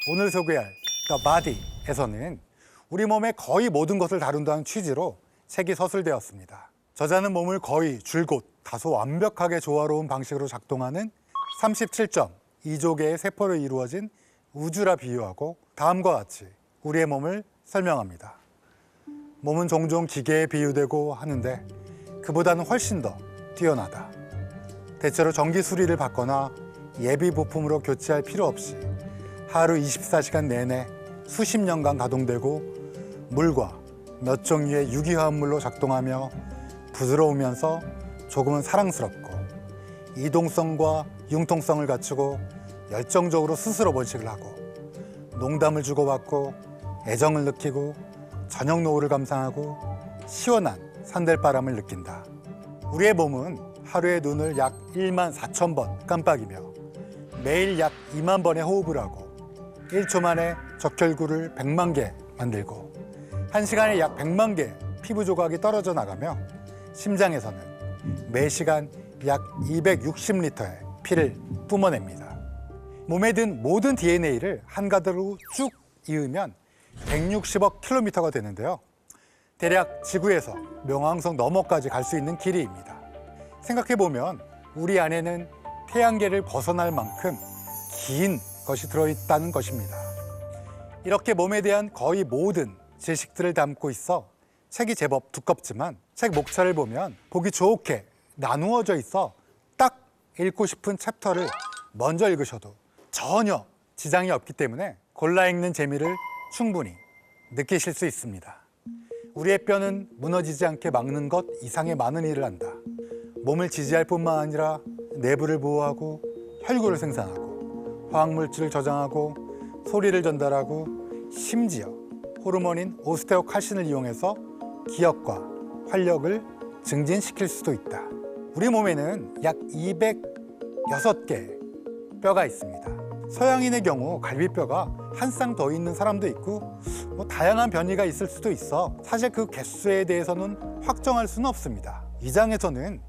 오늘 소개할 The Body에서는 우리 몸의 거의 모든 것을 다룬다는 취지로 책이 서술되었습니다. 저자는 몸을 거의 줄곧 다소 완벽하게 조화로운 방식으로 작동하는 37.2조 개의 세포로 이루어진 우주라 비유하고 다음과 같이 우리의 몸을 설명합니다. 몸은 종종 기계에 비유되고 하는데 그보다는 훨씬 더 뛰어나다. 대체로 전기 수리를 받거나 예비 부품으로 교체할 필요 없이 하루 24시간 내내 수십 년간 가동되고 물과 몇 종류의 유기화합물로 작동하며 부드러우면서 조금은 사랑스럽고 이동성과 융통성을 갖추고 열정적으로 스스로 번식을 하고 농담을 주고받고 애정을 느끼고 저녁 노을을 감상하고 시원한 산들바람을 느낀다. 우리의 몸은 하루에 눈을 약 1만 4천 번 깜빡이며 매일 약 2만 번의 호흡을 하고 1초 만에 적혈구를 100만 개 만들고 1시간에 약 100만 개 피부 조각이 떨어져 나가며 심장에서는 매 시간 약 260리터의 피를 뿜어냅니다. 몸에 든 모든 DNA를 한가득으로 쭉 이으면 160억 킬로미터가 되는데요. 대략 지구에서 명왕성 너머까지 갈 수 있는 길이입니다. 생각해보면 우리 안에는 태양계를 벗어날 만큼 긴 것이 들어있다는 것입니다. 이렇게 몸에 대한 거의 모든 지식들을 담고 있어 책이 제법 두껍지만 책 목차를 보면 보기 좋게 나누어져 있어 딱 읽고 싶은 챕터를 먼저 읽으셔도 전혀 지장이 없기 때문에 골라 읽는 재미를 충분히 느끼실 수 있습니다. 우리의 뼈는 무너지지 않게 막는 것 이상의 많은 일을 한다. 몸을 지지할 뿐만 아니라 내부를 보호하고 혈구를 생산하고 화학물질을 저장하고 소리를 전달하고 심지어 호르몬인 오스테오칼신을 이용해서 기억과 활력을 증진시킬 수도 있다. 우리 몸에는 약 206개의 뼈가 있습니다. 서양인의 경우 갈비뼈가 한 쌍 더 있는 사람도 있고 다양한 변이가 있을 수도 있어 사실 그 개수에 대해서는 확정할 수는 없습니다. 이 장에서는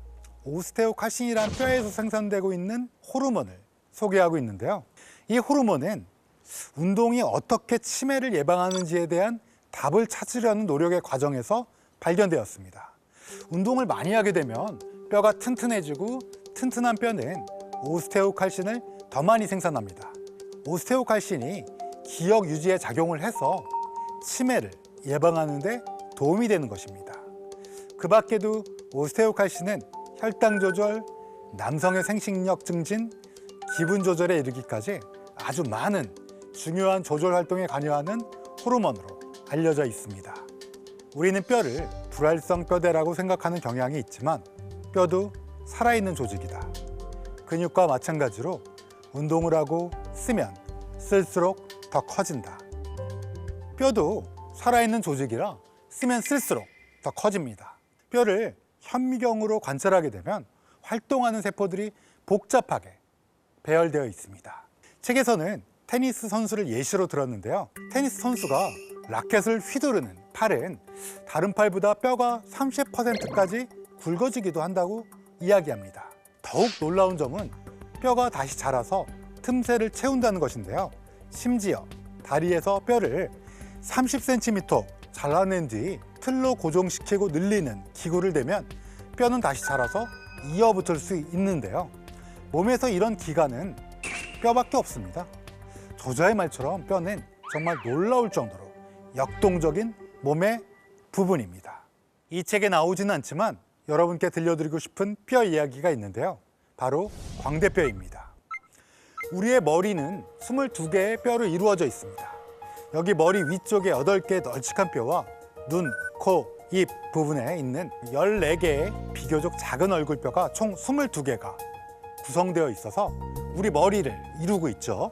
오스테오칼신이란 뼈에서 생산되고 있는 호르몬을 소개하고 있는데요. 이 호르몬은 운동이 어떻게 치매를 예방하는지에 대한 답을 찾으려는 노력의 과정에서 발견되었습니다. 운동을 많이 하게 되면 뼈가 튼튼해지고 튼튼한 뼈는 오스테오칼신을 더 많이 생산합니다. 오스테오칼신이 기억 유지에 작용을 해서 치매를 예방하는 데 도움이 되는 것입니다. 그 밖에도 오스테오칼신은 혈당 조절, 남성의 생식력 증진, 기분 조절에 이르기까지 아주 많은 중요한 조절 활동에 관여하는 호르몬으로 알려져 있습니다. 우리는 뼈를 불활성 뼈대라고 생각하는 경향이 있지만 뼈도 살아있는 조직이다. 근육과 마찬가지로 운동을 하고 쓰면 쓸수록 더 커진다. 뼈도 살아있는 조직이라 쓰면 쓸수록 더 커집니다. 뼈를 현미경으로 관찰하게 되면 활동하는 세포들이 복잡하게 배열되어 있습니다. 책에서는 테니스 선수를 예시로 들었는데요. 테니스 선수가 라켓을 휘두르는 팔은 다른 팔보다 뼈가 30%까지 굵어지기도 한다고 이야기합니다. 더욱 놀라운 점은 뼈가 다시 자라서 틈새를 채운다는 것인데요. 심지어 다리에서 뼈를 30cm 잘라낸 뒤 틀로 고정시키고 늘리는 기구를 대면 뼈는 다시 자라서 이어붙을 수 있는데요. 몸에서 이런 기관은 뼈밖에 없습니다. 저자의 말처럼 뼈는 정말 놀라울 정도로 역동적인 몸의 부분입니다. 이 책에 나오지는 않지만 여러분께 들려드리고 싶은 뼈 이야기가 있는데요. 바로 광대뼈입니다. 우리의 머리는 22개의 뼈로 이루어져 있습니다. 여기 머리 위쪽에 8개의 널찍한 뼈와 눈, 코, 입 부분에 있는 14개의 비교적 작은 얼굴뼈가 총 22개가 구성되어 있어서 우리 머리를 이루고 있죠.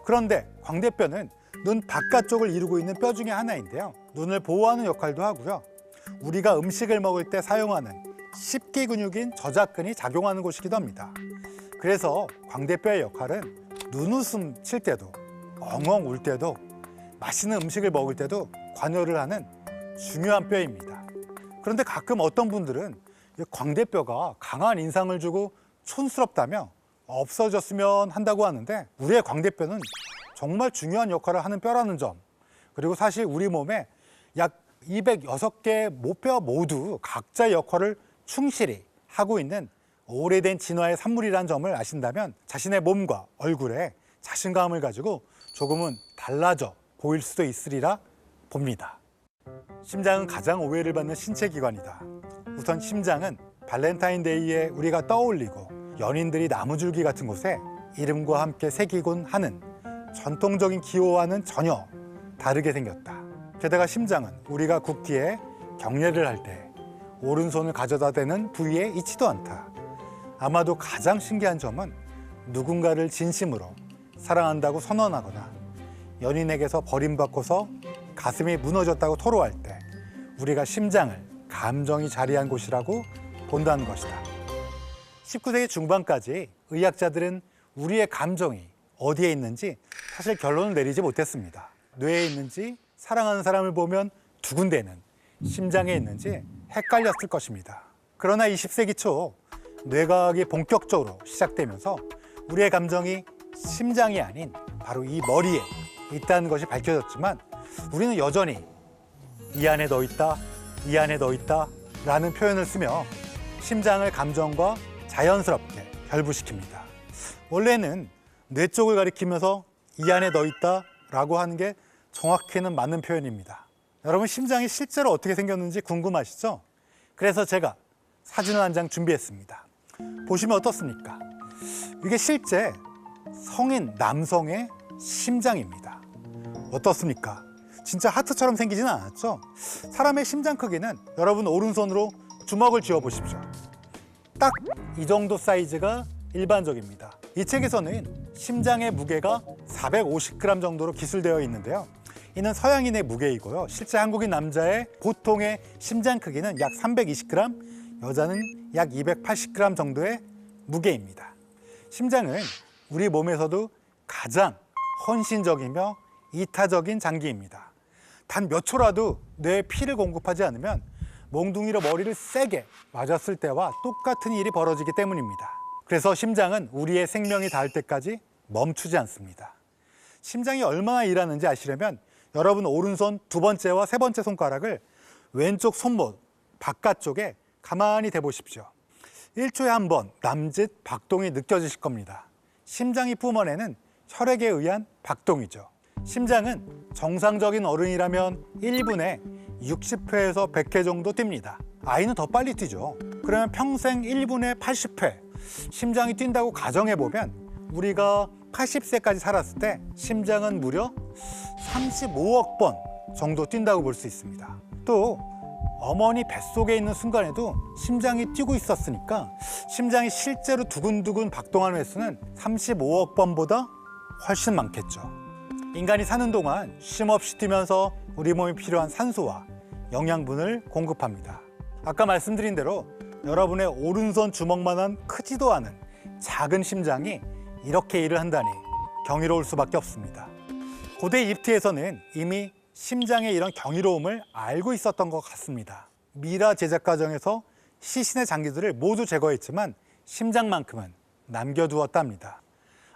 그런데 광대뼈는 눈 바깥쪽을 이루고 있는 뼈 중에 하나인데요. 눈을 보호하는 역할도 하고요. 우리가 음식을 먹을 때 사용하는 식기 근육인 저작근이 작용하는 곳이기도 합니다. 그래서 광대뼈의 역할은 눈웃음 칠 때도 엉엉 울 때도 맛있는 음식을 먹을 때도 관여를 하는 중요한 뼈입니다. 그런데 가끔 어떤 분들은 광대뼈가 강한 인상을 주고 촌스럽다며 없어졌으면 한다고 하는데 우리의 광대뼈는 정말 중요한 역할을 하는 뼈라는 점, 그리고 사실 우리 몸에 약 206개의 모뼈 모두 각자의 역할을 충실히 하고 있는 오래된 진화의 산물이라는 점을 아신다면 자신의 몸과 얼굴에 자신감을 가지고 조금은 달라져 보일 수도 있으리라 봅니다. 심장은 가장 오해를 받는 신체 기관이다. 우선 심장은 발렌타인데이에 우리가 떠올리고 연인들이 나무줄기 같은 곳에 이름과 함께 새기곤 하는 전통적인 기호와는 전혀 다르게 생겼다. 게다가 심장은 우리가 굽기에 경례를 할 때 오른손을 가져다 대는 부위에 있지도 않다. 아마도 가장 신기한 점은 누군가를 진심으로 사랑한다고 선언하거나 연인에게서 버림받고서 가슴이 무너졌다고 토로할 때 우리가 심장을 감정이 자리한 곳이라고 본다는 것이다. 19세기 중반까지 의학자들은 우리의 감정이 어디에 있는지 사실 결론을 내리지 못했습니다. 뇌에 있는지 사랑하는 사람을 보면 두근대는 심장에 있는지 헷갈렸을 것입니다. 그러나 20세기 초 뇌과학이 본격적으로 시작되면서 우리의 감정이 심장이 아닌 바로 이 머리에 있다는 것이 밝혀졌지만 우리는 여전히 이 안에 너 있다, 이 안에 너 있다 라는 표현을 쓰며 심장을 감정과 자연스럽게 결부시킵니다. 원래는 뇌 쪽을 가리키면서 이 안에 너 있다 라고 하는 게 정확히는 맞는 표현입니다. 여러분, 심장이 실제로 어떻게 생겼는지 궁금하시죠? 그래서 제가 사진을 한 장 준비했습니다. 보시면 어떻습니까? 이게 실제 성인 남성의 심장입니다. 어떻습니까? 진짜 하트처럼 생기진 않았죠? 사람의 심장 크기는 여러분 오른손으로 주먹을 쥐어 보십시오. 딱 이 정도 사이즈가 일반적입니다. 이 책에서는 심장의 무게가 450g 정도로 기술되어 있는데요. 이는 서양인의 무게이고요. 실제 한국인 남자의 보통의 심장 크기는 약 320g, 여자는 약 280g 정도의 무게입니다. 심장은 우리 몸에서도 가장 헌신적이며 이타적인 장기입니다. 단 몇 초라도 뇌에 피를 공급하지 않으면 몽둥이로 머리를 세게 맞았을 때와 똑같은 일이 벌어지기 때문입니다. 그래서 심장은 우리의 생명이 닿을 때까지 멈추지 않습니다. 심장이 얼마나 일하는지 아시려면 여러분 오른손 두 번째와 세 번째 손가락을 왼쪽 손목 바깥쪽에 가만히 대보십시오. 1초에 한 번 남짓 박동이 느껴지실 겁니다. 심장이 뿜어내는 혈액에 의한 박동이죠. 심장은 정상적인 어른이라면 1분에 60회에서 100회 정도 뜁니다. 아이는 더 빨리 뛰죠. 그러면 평생 1분에 80회 심장이 뛴다고 가정해보면 우리가 80세까지 살았을 때 심장은 무려 35억 번 정도 뛴다고 볼 수 있습니다. 또 어머니 뱃속에 있는 순간에도 심장이 뛰고 있었으니까 심장이 실제로 두근두근 박동하는 횟수는 35억 번보다 훨씬 많겠죠. 인간이 사는 동안 쉼없이 뛰면서 우리 몸에 필요한 산소와 영양분을 공급합니다. 아까 말씀드린 대로 여러분의 오른손 주먹만한 크지도 않은 작은 심장이 이렇게 일을 한다니 경이로울 수밖에 없습니다. 고대 이집트에서는 이미 심장의 이런 경이로움을 알고 있었던 것 같습니다. 미라 제작 과정에서 시신의 장기들을 모두 제거했지만 심장만큼은 남겨두었답니다.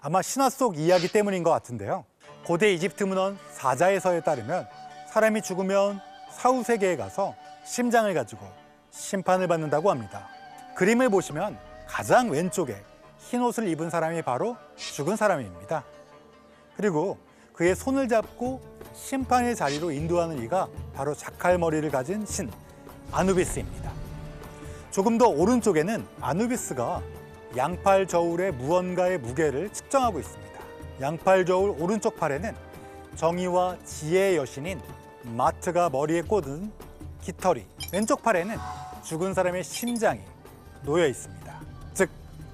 아마 신화 속 이야기 때문인 것 같은데요. 고대 이집트 문헌 사자에서에 따르면 사람이 죽으면 사후세계에 가서 심장을 가지고 심판을 받는다고 합니다. 그림을 보시면 가장 왼쪽에 흰 옷을 입은 사람이 바로 죽은 사람입니다. 그리고 그의 손을 잡고 심판의 자리로 인도하는 이가 바로 자칼머리를 가진 신 아누비스입니다. 조금 더 오른쪽에는 아누비스가 양팔 저울의 무언가의 무게를 측정하고 있습니다. 양팔 저울 오른쪽 팔에는 정의와 지혜의 여신인 마트가 머리에 꽂은 깃털이, 왼쪽 팔에는 죽은 사람의 심장이 놓여 있습니다. 즉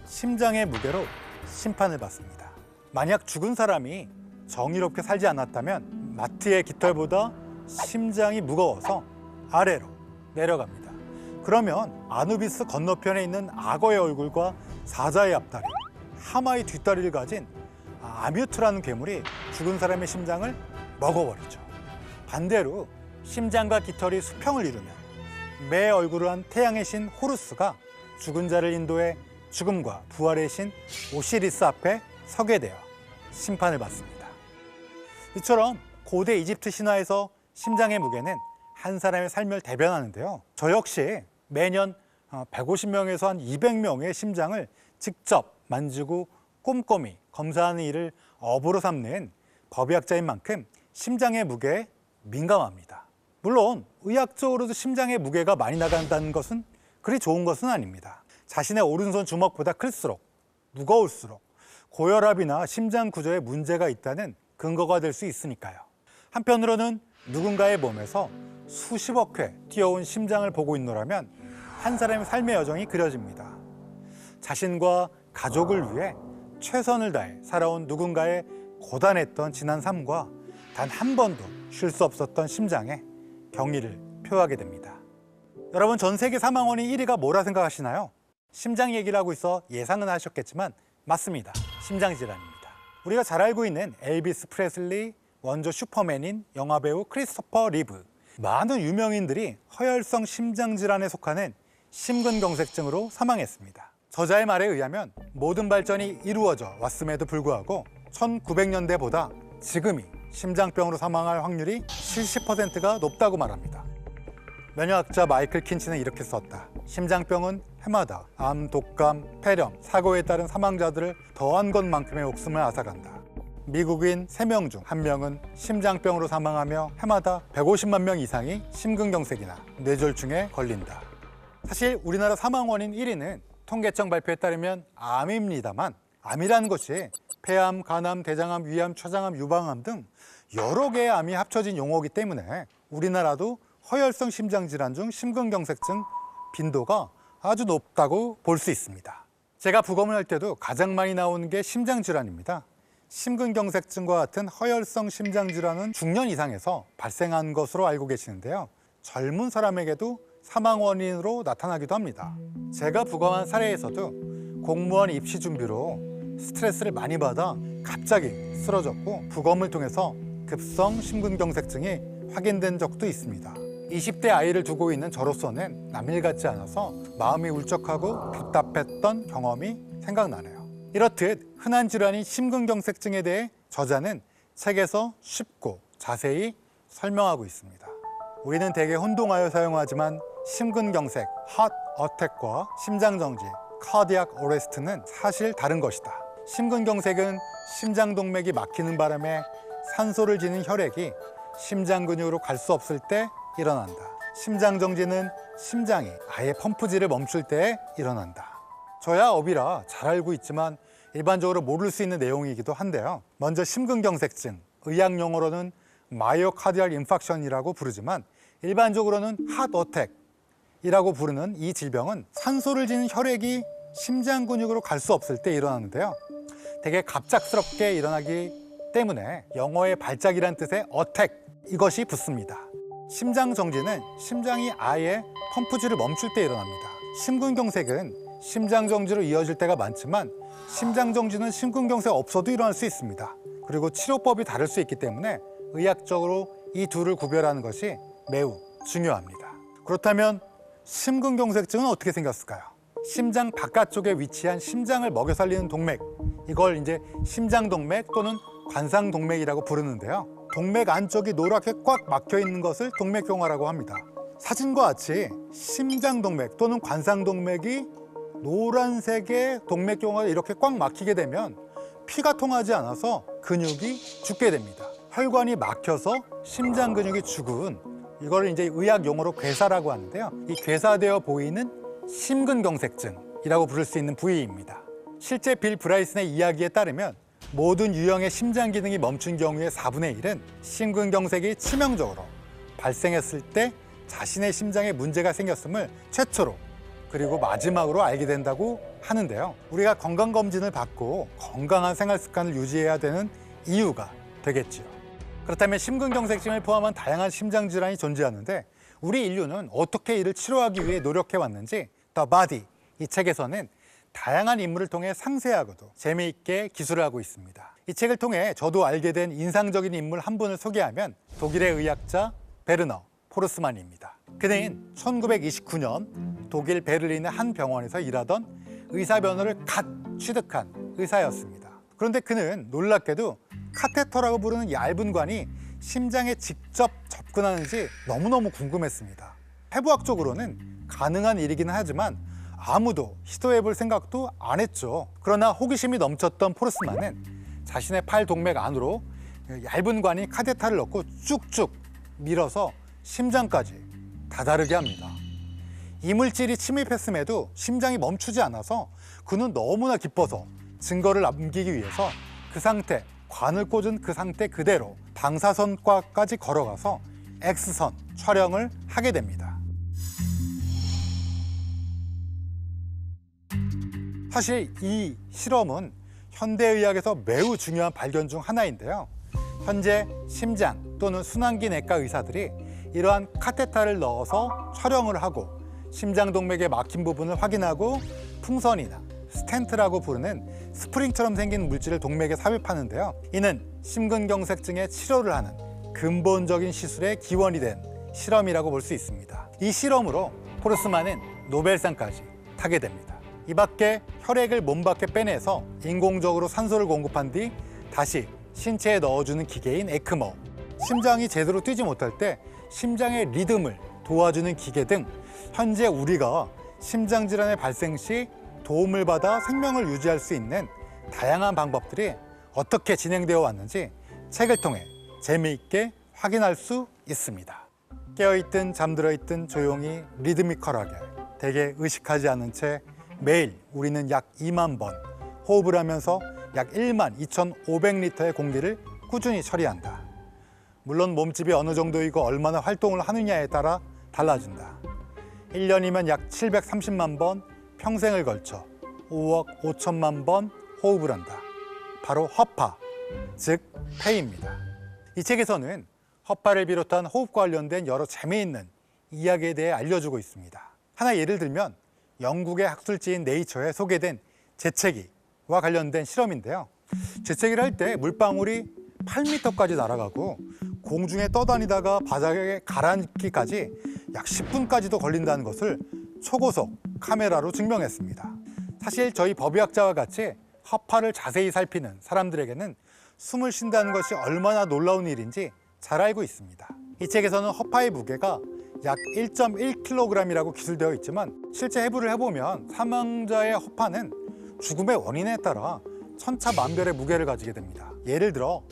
심장의 무게로 심판을 받습니다. 만약 죽은 사람이 정의롭게 살지 않았다면 마트의 깃털보다 심장이 무거워서 아래로 내려갑니다. 그러면 아누비스 건너편에 있는 악어의 얼굴과 사자의 앞다리, 하마의 뒷다리를 가진 아뮤트라는 괴물이 죽은 사람의 심장을 먹어버리죠. 반대로 심장과 깃털이 수평을 이루면 매 얼굴을 한 태양의 신 호루스가 죽은 자를 인도해 죽음과 부활의 신 오시리스 앞에 서게 되어 심판을 받습니다. 이처럼 고대 이집트 신화에서 심장의 무게는 한 사람의 삶을 대변하는데요. 저 역시 매년 150명에서 한 200명의 심장을 직접 만지고 꼼꼼히 검사하는 일을 업으로 삼는 법의학자인 만큼 심장의 무게에 민감합니다. 물론 의학적으로도 심장의 무게가 많이 나간다는 것은 그리 좋은 것은 아닙니다. 자신의 오른손 주먹보다 클수록 무거울수록 고혈압이나 심장 구조에 문제가 있다는 근거가 될 수 있으니까요. 한편으로는 누군가의 몸에서 수십억 회 뛰어온 심장을 보고 있노라면 한 사람의 삶의 여정이 그려집니다. 자신과 가족을 위해 최선을 다해 살아온 누군가의 고단했던 지난 삶과 단 한 번도 쉴 수 없었던 심장에 경의를 표하게 됩니다. 여러분, 전 세계 사망 원인 1위가 뭐라 생각하시나요? 심장 얘기를 하고 있어 예상은 하셨겠지만 맞습니다. 심장질환입니다. 우리가 잘 알고 있는 엘비스 프레슬리, 원조 슈퍼맨인 영화배우 크리스토퍼 리브, 많은 유명인들이 허혈성 심장질환에 속하는 심근경색증으로 사망했습니다. 저자의 말에 의하면 모든 발전이 이루어져 왔음에도 불구하고 1900년대보다 지금이 심장병으로 사망할 확률이 70%가 높다고 말합니다. 면역학자 마이클 킨치는 이렇게 썼다. 심장병은 해마다 암, 독감, 폐렴, 사고에 따른 사망자들을 더한 것만큼의 목숨을 앗아간다. 미국인 3명 중 1명은 심장병으로 사망하며 해마다 150만 명 이상이 심근경색이나 뇌졸중에 걸린다. 사실 우리나라 사망 원인 1위는 통계청 발표에 따르면 암입니다만, 암이라는 것이 폐암, 간암, 대장암, 위암, 췌장암, 유방암 등 여러 개의 암이 합쳐진 용어이기 때문에 우리나라도 허혈성 심장질환 중 심근경색증 빈도가 아주 높다고 볼 수 있습니다. 제가 부검을 할 때도 가장 많이 나오는 게 심장질환입니다. 심근경색증과 같은 허혈성 심장질환은 중년 이상에서 발생한 것으로 알고 계시는데요. 젊은 사람에게도 사망 원인으로 나타나기도 합니다. 제가 부검한 사례에서도 공무원 입시 준비로 스트레스를 많이 받아 갑자기 쓰러졌고 부검을 통해서 급성 심근경색증이 확인된 적도 있습니다. 20대 아이를 두고 있는 저로서는 남일 같지 않아서 마음이 울적하고 답답했던 경험이 생각나네요. 이렇듯 흔한 질환인 심근경색증에 대해 저자는 책에서 쉽고 자세히 설명하고 있습니다. 우리는 대개 혼동하여 사용하지만 심근경색, heart attack과 심장정지, cardiac arrest는 사실 다른 것이다. 심근경색은 심장동맥이 막히는 바람에 산소를 지닌 혈액이 심장 근육으로 갈 수 없을 때 일어난다. 심장정지는 심장이 아예 펌프질을 멈출 때 일어난다. 저야 업이라 잘 알고 있지만 일반적으로 모를 수 있는 내용이기도 한데요. 먼저 심근경색증, 의학 용어로는 마이오카디얼 인팍션이라고 부르지만 일반적으로는 핫어택이라고 부르는 이 질병은 산소를 지닌 혈액이 심장 근육으로 갈 수 없을 때 일어나는데요. 되게 갑작스럽게 일어나기 때문에 영어의 발작이란 뜻의 어택, 이것이 붙습니다. 심장정지는 심장이 아예 펌프질을 멈출 때 일어납니다. 심근경색은 심장정지로 이어질 때가 많지만 심장정지는 심근경색 없어도 일어날 수 있습니다. 그리고 치료법이 다를 수 있기 때문에 의학적으로 이 둘을 구별하는 것이 매우 중요합니다. 그렇다면 심근경색증은 어떻게 생겼을까요? 심장 바깥쪽에 위치한 심장을 먹여 살리는 동맥, 이걸 이제 심장동맥 또는 관상동맥이라고 부르는데요. 동맥 안쪽이 노랗게 꽉 막혀 있는 것을 동맥경화라고 합니다. 사진과 같이 심장동맥 또는 관상동맥이 노란색의 동맥경화가 이렇게 꽉 막히게 되면 피가 통하지 않아서 근육이 죽게 됩니다. 혈관이 막혀서 심장 근육이 죽은, 이걸 이제 의학 용어로 괴사라고 하는데요. 이 괴사되어 보이는 심근경색증이라고 부를 수 있는 부위입니다. 실제 빌 브라이슨의 이야기에 따르면 모든 유형의 심장 기능이 멈춘 경우의 4분의 1은 심근경색이 치명적으로 발생했을 때 자신의 심장에 문제가 생겼음을 최초로 그리고 마지막으로 알게 된다고 하는데요. 우리가 건강검진을 받고 건강한 생활 습관을 유지해야 되는 이유가 되겠죠. 그렇다면 심근경색증을 포함한 다양한 심장질환이 존재하는데 우리 인류는 어떻게 이를 치료하기 위해 노력해왔는지 The Body, 이 책에서는 다양한 인물을 통해 상세하고도 재미있게 기술을 하고 있습니다. 이 책을 통해 저도 알게 된 인상적인 인물 한 분을 소개하면 독일의 의학자 베르너 포르스만입니다. 그는 1929년 독일 베를린의 한 병원에서 일하던 의사변호를 갓 취득한 의사였습니다. 그런데 그는 놀랍게도 카테터라고 부르는 얇은 관이 심장에 직접 접근하는지 너무너무 궁금했습니다. 해부학적으로는 가능한 일이긴 하지만 아무도 시도해볼 생각도 안 했죠. 그러나 호기심이 넘쳤던 포르스만은 자신의 팔 동맥 안으로 얇은 관인 카테터를 넣고 쭉쭉 밀어서 심장까지 다다르게 합니다. 이물질이 침입했음에도 심장이 멈추지 않아서 그는 너무나 기뻐서 증거를 남기기 위해서 그 상태, 관을 꽂은 그 상태 그대로 방사선과까지 걸어가서 X선 촬영을 하게 됩니다. 사실 이 실험은 현대의학에서 매우 중요한 발견 중 하나인데요. 현재 심장 또는 순환기 내과 의사들이 이러한 카테터를 넣어서 촬영을 하고 심장동맥의 막힌 부분을 확인하고 풍선이나 스텐트라고 부르는 스프링처럼 생긴 물질을 동맥에 삽입하는데요. 이는 심근경색증의 치료를 하는 근본적인 시술의 기원이 된 실험이라고 볼 수 있습니다. 이 실험으로 포르스만은 노벨상까지 타게 됩니다. 이 밖에 혈액을 몸 밖에 빼내서 인공적으로 산소를 공급한 뒤 다시 신체에 넣어주는 기계인 에크모, 심장이 제대로 뛰지 못할 때 심장의 리듬을 도와주는 기계 등 현재 우리가 심장질환의 발생 시 도움을 받아 생명을 유지할 수 있는 다양한 방법들이 어떻게 진행되어 왔는지 책을 통해 재미있게 확인할 수 있습니다. 깨어있든 잠들어 있든 조용히 리드미컬하게 대개 의식하지 않은 채 매일 우리는 약 2만 번 호흡을 하면서 약 1만 2,500리터의 공기를 꾸준히 처리한다. 물론 몸집이 어느 정도이고 얼마나 활동을 하느냐에 따라 달라진다. 1년이면 약 730만 번 평생을 걸쳐 5억 5천만 번 호흡을 한다. 바로 허파, 즉 폐입니다. 이 책에서는 허파를 비롯한 호흡과 관련된 여러 재미있는 이야기에 대해 알려주고 있습니다. 하나 예를 들면 영국의 학술지인 네이처에 소개된 재채기와 관련된 실험인데요. 재채기를 할 때 물방울이 8m까지 날아가고 공중에 떠다니다가 바닥에 가라앉기까지 약 10분까지도 걸린다는 것을 초고속 카메라로 증명했습니다. 사실 저희 법의학자와 같이 허파를 자세히 살피는 사람들에게는 숨을 쉰다는 것이 얼마나 놀라운 일인지 잘 알고 있습니다. 이 책에서는 허파의 무게가 약 1.1kg이라고 기술되어 있지만 실제 해부를 해보면 사망자의 허파는 죽음의 원인에 따라 천차만별의 무게를 가지게 됩니다. 예를 들어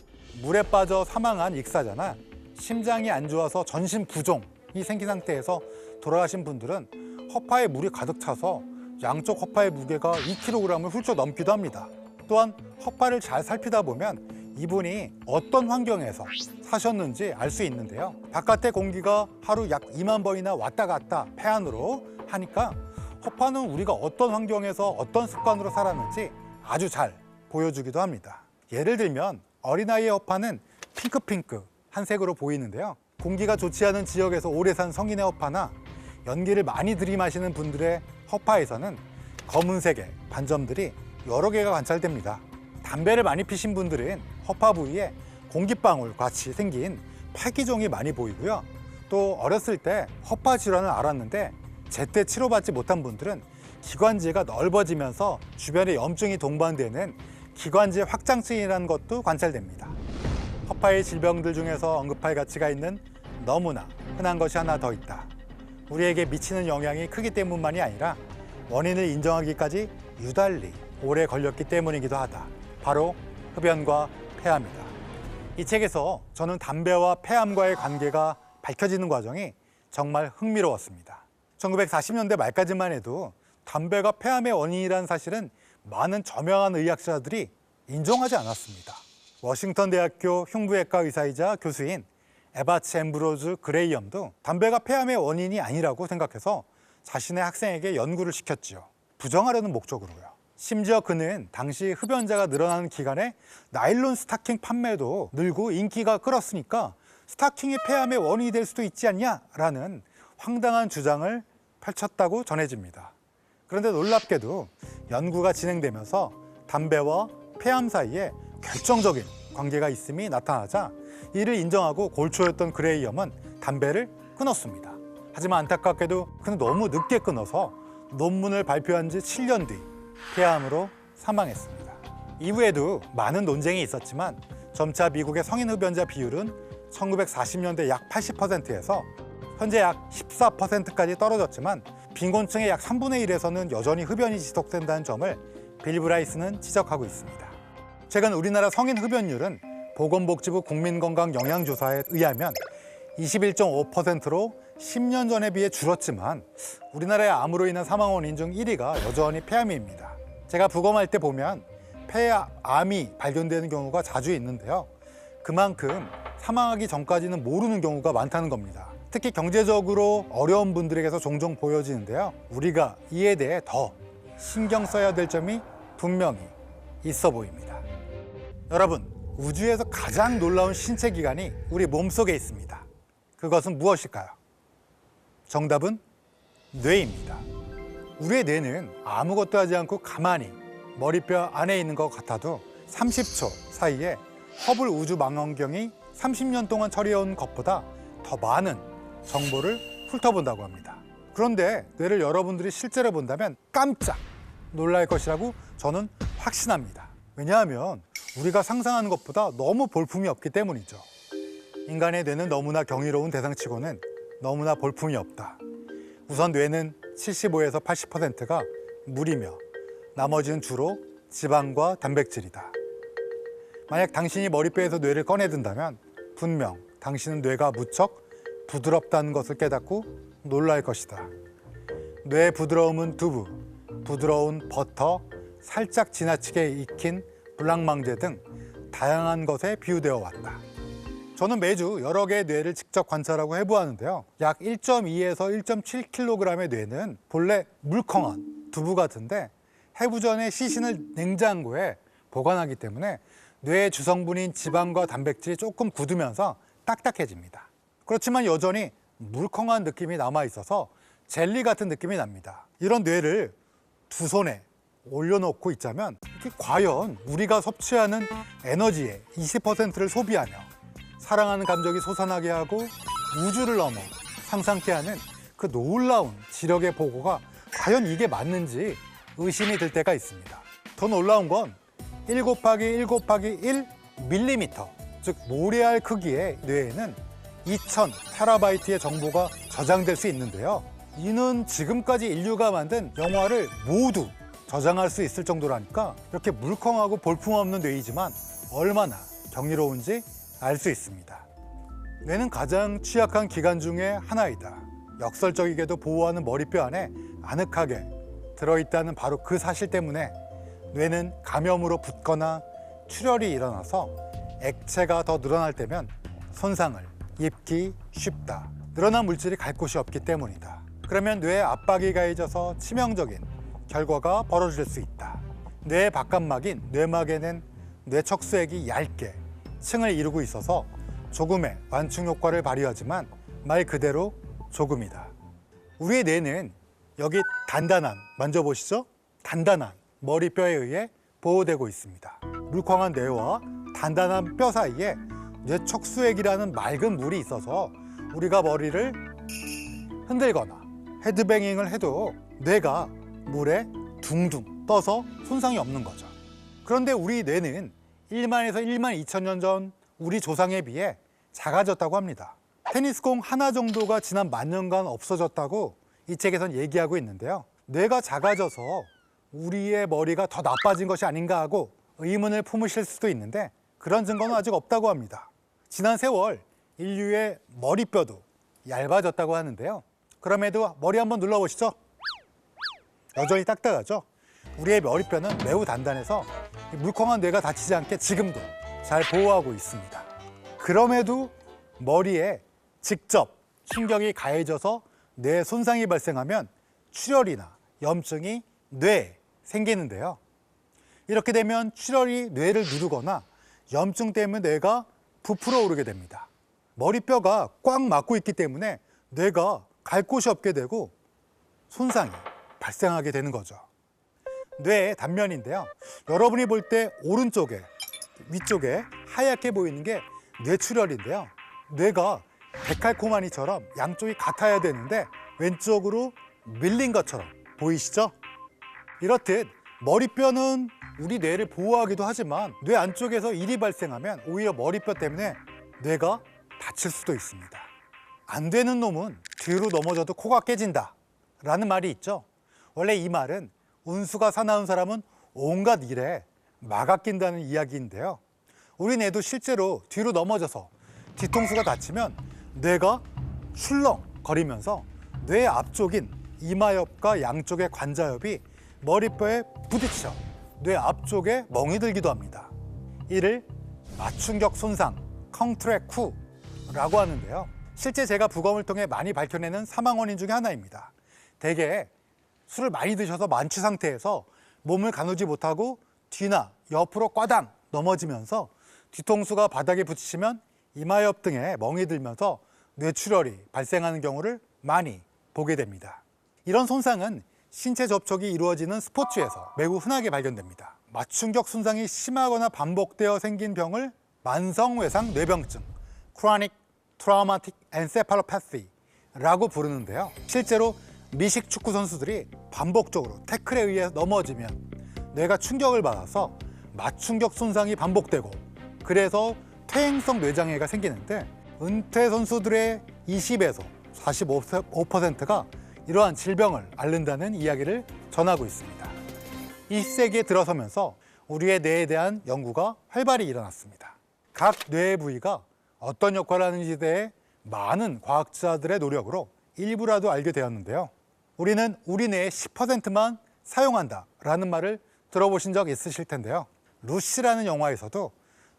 물에 빠져 사망한 익사자나 심장이 안 좋아서 전신 부종이 생긴 상태에서 돌아가신 분들은 허파에 물이 가득 차서 양쪽 허파의 무게가 2kg을 훌쩍 넘기도 합니다. 또한 허파를 잘 살피다 보면 이분이 어떤 환경에서 사셨는지 알 수 있는데요. 바깥의 공기가 하루 약 2만 번이나 왔다 갔다 폐 안으로 하니까 허파는 우리가 어떤 환경에서 어떤 습관으로 살았는지 아주 잘 보여주기도 합니다. 예를 들면 어린아이의 허파는 핑크핑크한 색으로 보이는데요. 공기가 좋지 않은 지역에서 오래 산 성인의 허파나 연기를 많이 들이마시는 분들의 허파에서는 검은색의 반점들이 여러 개가 관찰됩니다. 담배를 많이 피신 분들은 허파 부위에 공기방울 같이 생긴 폐기종이 많이 보이고요. 또 어렸을 때 허파 질환을 앓았는데 제때 치료받지 못한 분들은 기관지가 넓어지면서 주변에 염증이 동반되는 기관지 확장증이라는 것도 관찰됩니다. 허파의 질병들 중에서 언급할 가치가 있는 너무나 흔한 것이 하나 더 있다. 우리에게 미치는 영향이 크기 때문만이 아니라 원인을 인정하기까지 유달리 오래 걸렸기 때문이기도 하다. 바로 흡연과 폐암이다. 이 책에서 저는 담배와 폐암과의 관계가 밝혀지는 과정이 정말 흥미로웠습니다. 1940년대 말까지만 해도 담배가 폐암의 원인이라는 사실은 많은 저명한 의학자들이 인정하지 않았습니다. 워싱턴 대학교 흉부외과 의사이자 교수인 에바츠 앰브로즈 그레이엄도 담배가 폐암의 원인이 아니라고 생각해서 자신의 학생에게 연구를 시켰지요. 부정하려는 목적으로요. 심지어 그는 당시 흡연자가 늘어나는 기간에 나일론 스타킹 판매도 늘고 인기가 끌었으니까 스타킹이 폐암의 원인이 될 수도 있지 않냐라는 황당한 주장을 펼쳤다고 전해집니다. 그런데 놀랍게도 연구가 진행되면서 담배와 폐암 사이에 결정적인 관계가 있음이 나타나자 이를 인정하고 골초였던 그레이엄은 담배를 끊었습니다. 하지만 안타깝게도 그는 너무 늦게 끊어서 논문을 발표한 지 7년 뒤 폐암으로 사망했습니다. 이후에도 많은 논쟁이 있었지만 점차 미국의 성인 흡연자 비율은 1940년대 약 80%에서 현재 약 14%까지 떨어졌지만 빈곤층의 약 3분의 1에서는 여전히 흡연이 지속된다는 점을 빌 브라이스는 지적하고 있습니다. 최근 우리나라 성인 흡연율은 보건복지부 국민건강영양조사에 의하면 21.5%로 10년 전에 비해 줄었지만 우리나라의 암으로 인한 사망 원인 중 1위가 여전히 폐암입니다. 제가 부검할 때 보면 폐암이 발견되는 경우가 자주 있는데요. 그만큼 사망하기 전까지는 모르는 경우가 많다는 겁니다. 특히 경제적으로 어려운 분들에게서 종종 보여지는데요. 우리가 이에 대해 더 신경 써야 될 점이 분명히 있어 보입니다. 여러분, 우주에서 가장 놀라운 신체 기관이 우리 몸속에 있습니다. 그것은 무엇일까요? 정답은 뇌입니다. 우리의 뇌는 아무것도 하지 않고 가만히 머리뼈 안에 있는 것 같아도 30초 사이에 허블 우주 망원경이 30년 동안 처리해온 것보다 더 많은 정보를 훑어본다고 합니다. 그런데 뇌를 여러분들이 실제로 본다면 깜짝 놀랄 것이라고 저는 확신합니다. 왜냐하면 우리가 상상하는 것보다 너무 볼품이 없기 때문이죠. 인간의 뇌는 너무나 경이로운 대상치고는 너무나 볼품이 없다. 우선 뇌는 75에서 80%가 물이며 나머지는 주로 지방과 단백질이다. 만약 당신이 머리뼈에서 뇌를 꺼내든다면 분명 당신은 뇌가 무척 부드럽다는 것을 깨닫고 놀랄 것이다. 뇌의 부드러움은 두부, 부드러운 버터, 살짝 지나치게 익힌 블랑망제 등 다양한 것에 비유되어 왔다. 저는 매주 여러 개의 뇌를 직접 관찰하고 해부하는데요. 약 1.2에서 1.7kg의 뇌는 본래 물컹한 두부 같은데 해부 전에 시신을 냉장고에 보관하기 때문에 뇌의 주성분인 지방과 단백질이 조금 굳으면서 딱딱해집니다. 그렇지만 여전히 물컹한 느낌이 남아있어서 젤리 같은 느낌이 납니다. 이런 뇌를 두 손에 올려놓고 있자면 과연 우리가 섭취하는 에너지의 20%를 소비하며 사랑하는 감정이 솟아나게 하고 우주를 넘어 상상케 하는 그 놀라운 지력의 보고가 과연 이게 맞는지 의심이 들 때가 있습니다. 더 놀라운 건 1 곱하기 1 곱하기 1 밀리미터, 즉 모래알 크기의 뇌에는 2000 테라바이트의 정보가 저장될 수 있는데요. 이는 지금까지 인류가 만든 영화를 모두 저장할 수 있을 정도라니까 이렇게 물컹하고 볼품없는 뇌이지만 얼마나 경이로운지 알 수 있습니다. 뇌는 가장 취약한 기관 중에 하나이다. 역설적이게도 보호하는 머리뼈 안에 아늑하게 들어있다는 바로 그 사실 때문에 뇌는 감염으로 붓거나 출혈이 일어나서 액체가 더 늘어날 때면 손상을 입기 쉽다. 늘어난 물질이 갈 곳이 없기 때문이다. 그러면 뇌에 압박이 가해져서 치명적인 결과가 벌어질 수 있다. 뇌의 바깥막인 뇌막에는 뇌척수액이 얇게 층을 이루고 있어서 조금의 완충 효과를 발휘하지만 말 그대로 조금이다. 우리의 뇌는 여기 단단한, 만져보시죠? 단단한 머리뼈에 의해 보호되고 있습니다. 물컹한 뇌와 단단한 뼈 사이에 뇌척수액이라는 맑은 물이 있어서 우리가 머리를 흔들거나 헤드뱅잉을 해도 뇌가 물에 둥둥 떠서 손상이 없는 거죠. 그런데 우리 뇌는 1만에서 1만 2천 년 전 우리 조상에 비해 작아졌다고 합니다. 테니스공 하나 정도가 지난 10,000년간 없어졌다고 이 책에선 얘기하고 있는데요. 뇌가 작아져서 우리의 머리가 더 나빠진 것이 아닌가 하고 의문을 품으실 수도 있는데 그런 증거는 아직 없다고 합니다. 지난 세월 인류의 머리뼈도 얇아졌다고 하는데요. 그럼에도 머리 한번 눌러보시죠. 여전히 딱딱하죠? 우리의 머리뼈는 매우 단단해서 물컹한 뇌가 다치지 않게 지금도 잘 보호하고 있습니다. 그럼에도 머리에 직접 충격이 가해져서 뇌 손상이 발생하면 출혈이나 염증이 뇌에 생기는데요. 이렇게 되면 출혈이 뇌를 누르거나 염증 때문에 뇌가 부풀어 오르게 됩니다. 머리뼈가 꽉 막고 있기 때문에 뇌가 갈 곳이 없게 되고 손상이 발생하게 되는 거죠. 뇌의 단면인데요. 여러분이 볼 때 오른쪽에 위쪽에 하얗게 보이는 게 뇌출혈인데요. 뇌가 데칼코마니처럼 양쪽이 같아야 되는데 왼쪽으로 밀린 것처럼 보이시죠? 이렇듯 머리뼈는 우리 뇌를 보호하기도 하지만 뇌 안쪽에서 일이 발생하면 오히려 머리뼈 때문에 뇌가 다칠 수도 있습니다. 안 되는 놈은 뒤로 넘어져도 코가 깨진다 라는 말이 있죠. 원래 이 말은 운수가 사나운 사람은 온갖 일에 막아 낀다는 이야기인데요. 우리 뇌도 실제로 뒤로 넘어져서 뒤통수가 다치면 뇌가 출렁거리면서 뇌 앞쪽인 이마엽과 양쪽의 관자엽이 머리뼈에 부딪혀 뇌 앞쪽에 멍이 들기도 합니다. 이를 맞춤격 손상, 컹트레쿠라고 하는데요. 실제 제가 부검을 통해 많이 밝혀내는 사망 원인 중에 하나입니다. 대개 술을 많이 드셔서 만취 상태에서 몸을 가누지 못하고 뒤나 옆으로 꽈당 넘어지면서 뒤통수가 바닥에 부딪히면 이마엽 등에 멍이 들면서 뇌출혈이 발생하는 경우를 많이 보게 됩니다. 이런 손상은 신체 접촉이 이루어지는 스포츠에서 매우 흔하게 발견됩니다. 맞춤격 손상이 심하거나 반복되어 생긴 병을 만성외상 뇌병증, Chronic Traumatic Encephalopathy라고 부르는데요. 실제로 미식 축구 선수들이 반복적으로 태클에 의해 넘어지면 뇌가 충격을 받아서 맞춤격 손상이 반복되고 그래서 퇴행성 뇌장애가 생기는데 은퇴 선수들의 20에서 45%가 이러한 질병을 앓는다는 이야기를 전하고 있습니다. 20세기에 들어서면서 우리의 뇌에 대한 연구가 활발히 일어났습니다. 각 뇌의 부위가 어떤 역할을 하는지에 대해 많은 과학자들의 노력으로 일부라도 알게 되었는데요. 우리는 우리 뇌의 10%만 사용한다라는 말을 들어보신 적 있으실 텐데요. 루시라는 영화에서도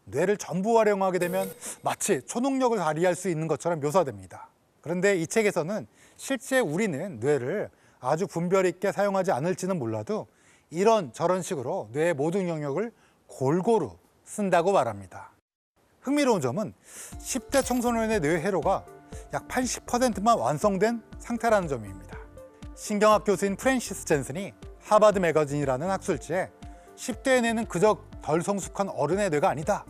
뇌를 전부 활용하게 되면 마치 초능력을 발휘할 수 있는 것처럼 묘사됩니다. 그런데 이 책에서는 실제 우리는 뇌를 아주 분별 있게 사용하지 않을지는 몰라도 이런 저런 식으로 뇌의 모든 영역을 골고루 쓴다고 말합니다. 흥미로운 점은 10대 청소년의 뇌회로가 약 80%만 완성된 상태라는 점입니다. 신경학 교수인 프랜시스 젠슨이 하버드 매거진이라는 학술지에 10대의 뇌는 그저 덜 성숙한 어른의 뇌가 아니다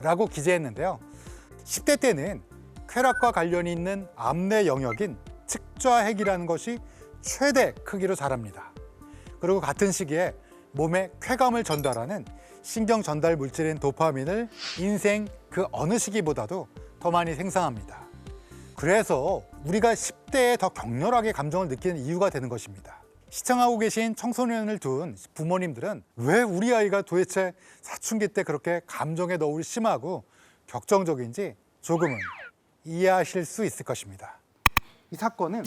라고 기재했는데요. 10대 때는 쾌락과 관련이 있는 암내 영역인 측좌핵이라는 것이 최대 크기로 자랍니다. 그리고 같은 시기에 몸에 쾌감을 전달하는 신경 전달 물질인 도파민을 인생 그 어느 시기보다도 더 많이 생산합니다. 그래서 우리가 10대에 더 격렬하게 감정을 느끼는 이유가 되는 것입니다. 시청하고 계신 청소년을 둔 부모님들은 왜 우리 아이가 도대체 사춘기 때 그렇게 감정의 너울이 심하고 격정적인지 조금은 이해하실 수 있을 것입니다. 이 사건은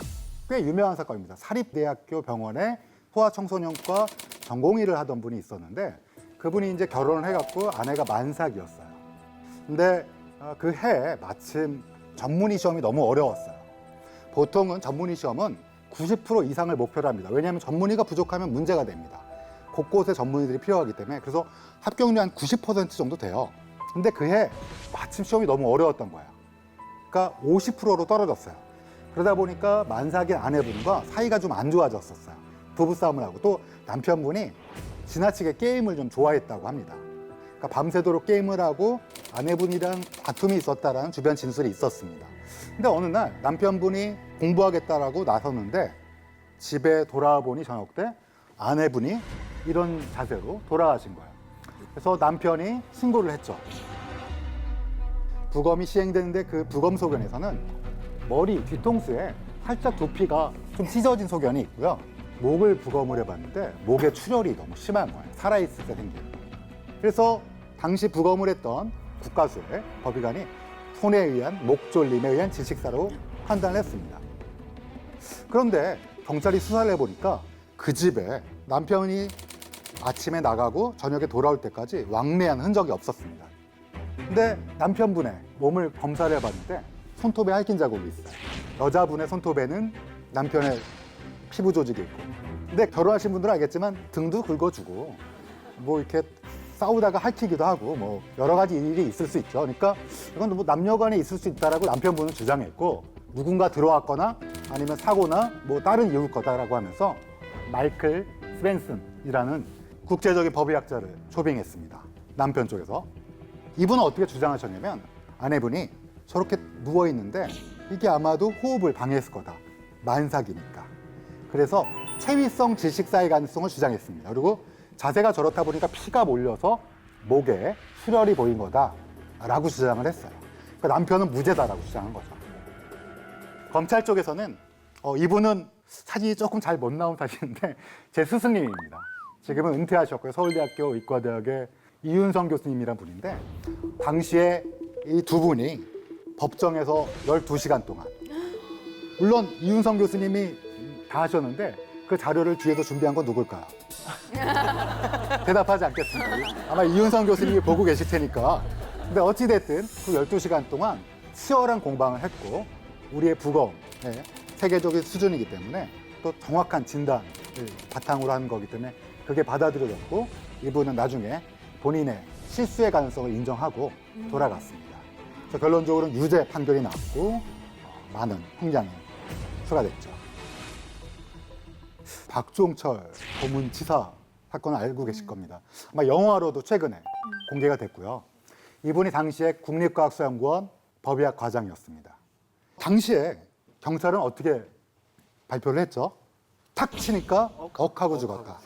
꽤 유명한 사건입니다. 사립대학교 병원에 소아청소년과 전공의를 하던 분이 있었는데 그분이 이제 결혼을 해갖고 아내가 만삭이었어요. 근데 그 해에 마침 전문의 시험이 너무 어려웠어요. 보통은 전문의 시험은 90% 이상을 목표로 합니다. 왜냐하면 전문의가 부족하면 문제가 됩니다. 곳곳에 전문의들이 필요하기 때문에. 그래서 합격률이 한 90% 정도 돼요. 근데 그 해 마침 시험이 너무 어려웠던 거예요. 그러니까 50%로 떨어졌어요. 그러다 보니까 만삭인 아내분과 사이가 좀 안 좋아졌었어요. 부부싸움을 하고 또 남편분이 지나치게 게임을 좀 좋아했다고 합니다. 그러니까 밤새도록 게임을 하고 아내분이랑 다툼이 있었다라는 주변 진술이 있었습니다. 근데 어느 날 남편분이 공부하겠다라고 나섰는데 집에 돌아와 보니 저녁 때 아내분이 이런 자세로 돌아가신 거예요. 그래서 남편이 신고를 했죠. 부검이 시행되는데 그 부검 소견에서는 머리 뒤통수에 살짝 두피가 좀 찢어진 소견이 있고요. 목을 부검을 해봤는데 목에 출혈이 너무 심한 거예요. 살아있을 때 생긴. 그래서 당시 부검을 했던 국가수의 법의관이 손에 의한 목졸림에 의한 질식사로 판단을 했습니다. 그런데 경찰이 수사를 해보니까 그 집에 남편이 아침에 나가고 저녁에 돌아올 때까지 왕래한 흔적이 없었습니다. 근데 남편분의 몸을 검사를 해봤는데 손톱에 핥힌 자국이 있어요. 여자분의 손톱에는 남편의 피부 조직이 있고. 근데 결혼하신 분들은 알겠지만 등도 긁어주고 뭐 이렇게 싸우다가 핥히기도 하고 뭐 여러 가지 일이 있을 수 있죠. 그러니까 이건 뭐 남녀간에 있을 수 있다라고 남편분은 주장했고 누군가 들어왔거나 아니면 사고나 뭐 다른 이유일 거다라고 하면서 마이클 스벤슨이라는 국제적인 법의학자를 초빙했습니다. 남편 쪽에서. 이분은 어떻게 주장하셨냐면 아내분이 저렇게 누워있는데 이게 아마도 호흡을 방해했을 거다. 만삭이니까. 그래서 체위성 질식사의 가능성을 주장했습니다. 그리고 자세가 저렇다 보니까 피가 몰려서 목에 출혈이 보인 거다라고 주장을 했어요. 그러니까 남편은 무죄다라고 주장한 거죠. 검찰 쪽에서는 이분은 사진이 조금 잘 못 나온 사진인데 제 스승님입니다. 지금은 은퇴하셨고요. 서울대학교 의과대학의 이윤성 교수님이란 분인데 당시에 이 두 분이 법정에서 12시간 동안 물론 이윤성 교수님이 다 하셨는데 그 자료를 뒤에서 준비한 건 누굴까요? 대답하지 않겠습니다. 아마 이윤성 교수님이 보고 계실 테니까. 근데 어찌됐든 그 12시간 동안 치열한 공방을 했고 우리의 부검, 세계적인 수준이기 때문에 또 정확한 진단을 바탕으로 하는 거기 때문에 그게 받아들여졌고 이분은 나중에 본인의 실수의 가능성을 인정하고 돌아갔습니다. 그래서 결론적으로는 유죄 판결이 나왔고 많은 형량이 추가됐죠. 박종철 고문치사 사건을 알고 계실 겁니다. 아마 영화로도 최근에 공개가 됐고요. 이분이 당시에 국립과학수연구원 법의학 과장이었습니다. 당시에 경찰은 어떻게 발표를 했죠? 탁 치니까 억하고 죽었다.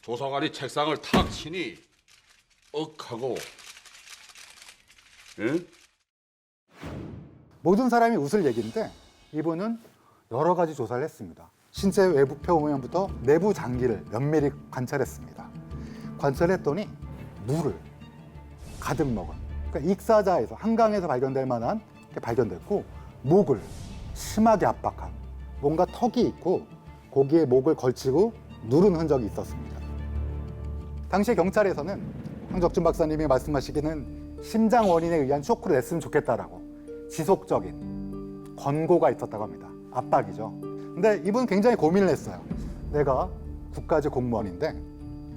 조사관이 책상을 탁 치니 억하고, 예? 모든 사람이 웃을 얘기인데 이분은 여러 가지 조사를 했습니다. 신체 외부 표면부터 내부 장기를 면밀히 관찰했습니다. 관찰했더니 물을 가득 먹은, 그러니까 익사자에서 한강에서 발견될 만한 게 발견됐고 목을 심하게 압박한 뭔가 턱이 있고 거기에 목을 걸치고 누른 흔적이 있었습니다. 당시 경찰에서는 황적준 박사님이 말씀하시기는 심장 원인에 의한 쇼크를 냈으면 좋겠다라고 지속적인 권고가 있었다고 합니다. 압박이죠. 근데 이분은 굉장히 고민을 했어요. 내가 국가직 공무원인데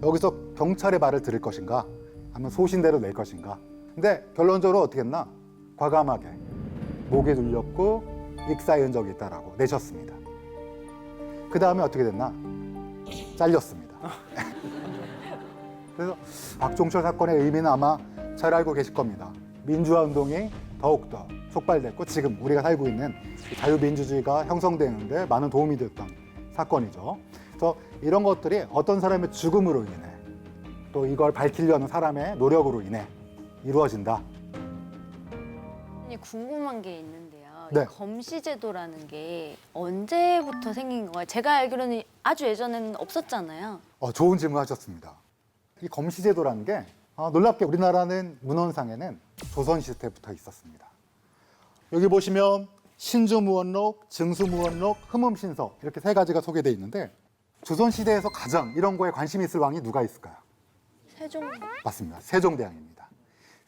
여기서 경찰의 말을 들을 것인가 아니면 소신대로 낼 것인가. 근데 결론적으로 어떻게 했나? 과감하게 목에 눌렸고 익사의 흔적이 있다라고 내셨습니다. 그 다음에 어떻게 됐나? 잘렸습니다. 그래서 박종철 사건의 의미는 아마 잘 알고 계실 겁니다. 민주화 운동이 더욱더 촉발됐고 지금 우리가 살고 있는 자유민주주의가 형성되는데 많은 도움이 됐던 사건이죠. 그래서 이런 것들이 어떤 사람의 죽음으로 인해 또 이걸 밝히려는 사람의 노력으로 인해 이루어진다. 궁금한 게 있는데요. 네. 이 검시제도라는 게 언제부터 생긴 건가요? 제가 알기로는 아주 예전에는 없었잖아요. 좋은 질문 하셨습니다. 이 검시제도라는 게 놀랍게 우리나라는 문헌상에는 조선시대 때부터 있었습니다. 여기 보시면 신주무원록, 증수무원록, 흠음신서 이렇게 세 가지가 소개되어 있는데 조선시대에서 가장 이런 거에 관심이 있을 왕이 누가 있을까요? 세종. 맞습니다. 세종대왕입니다.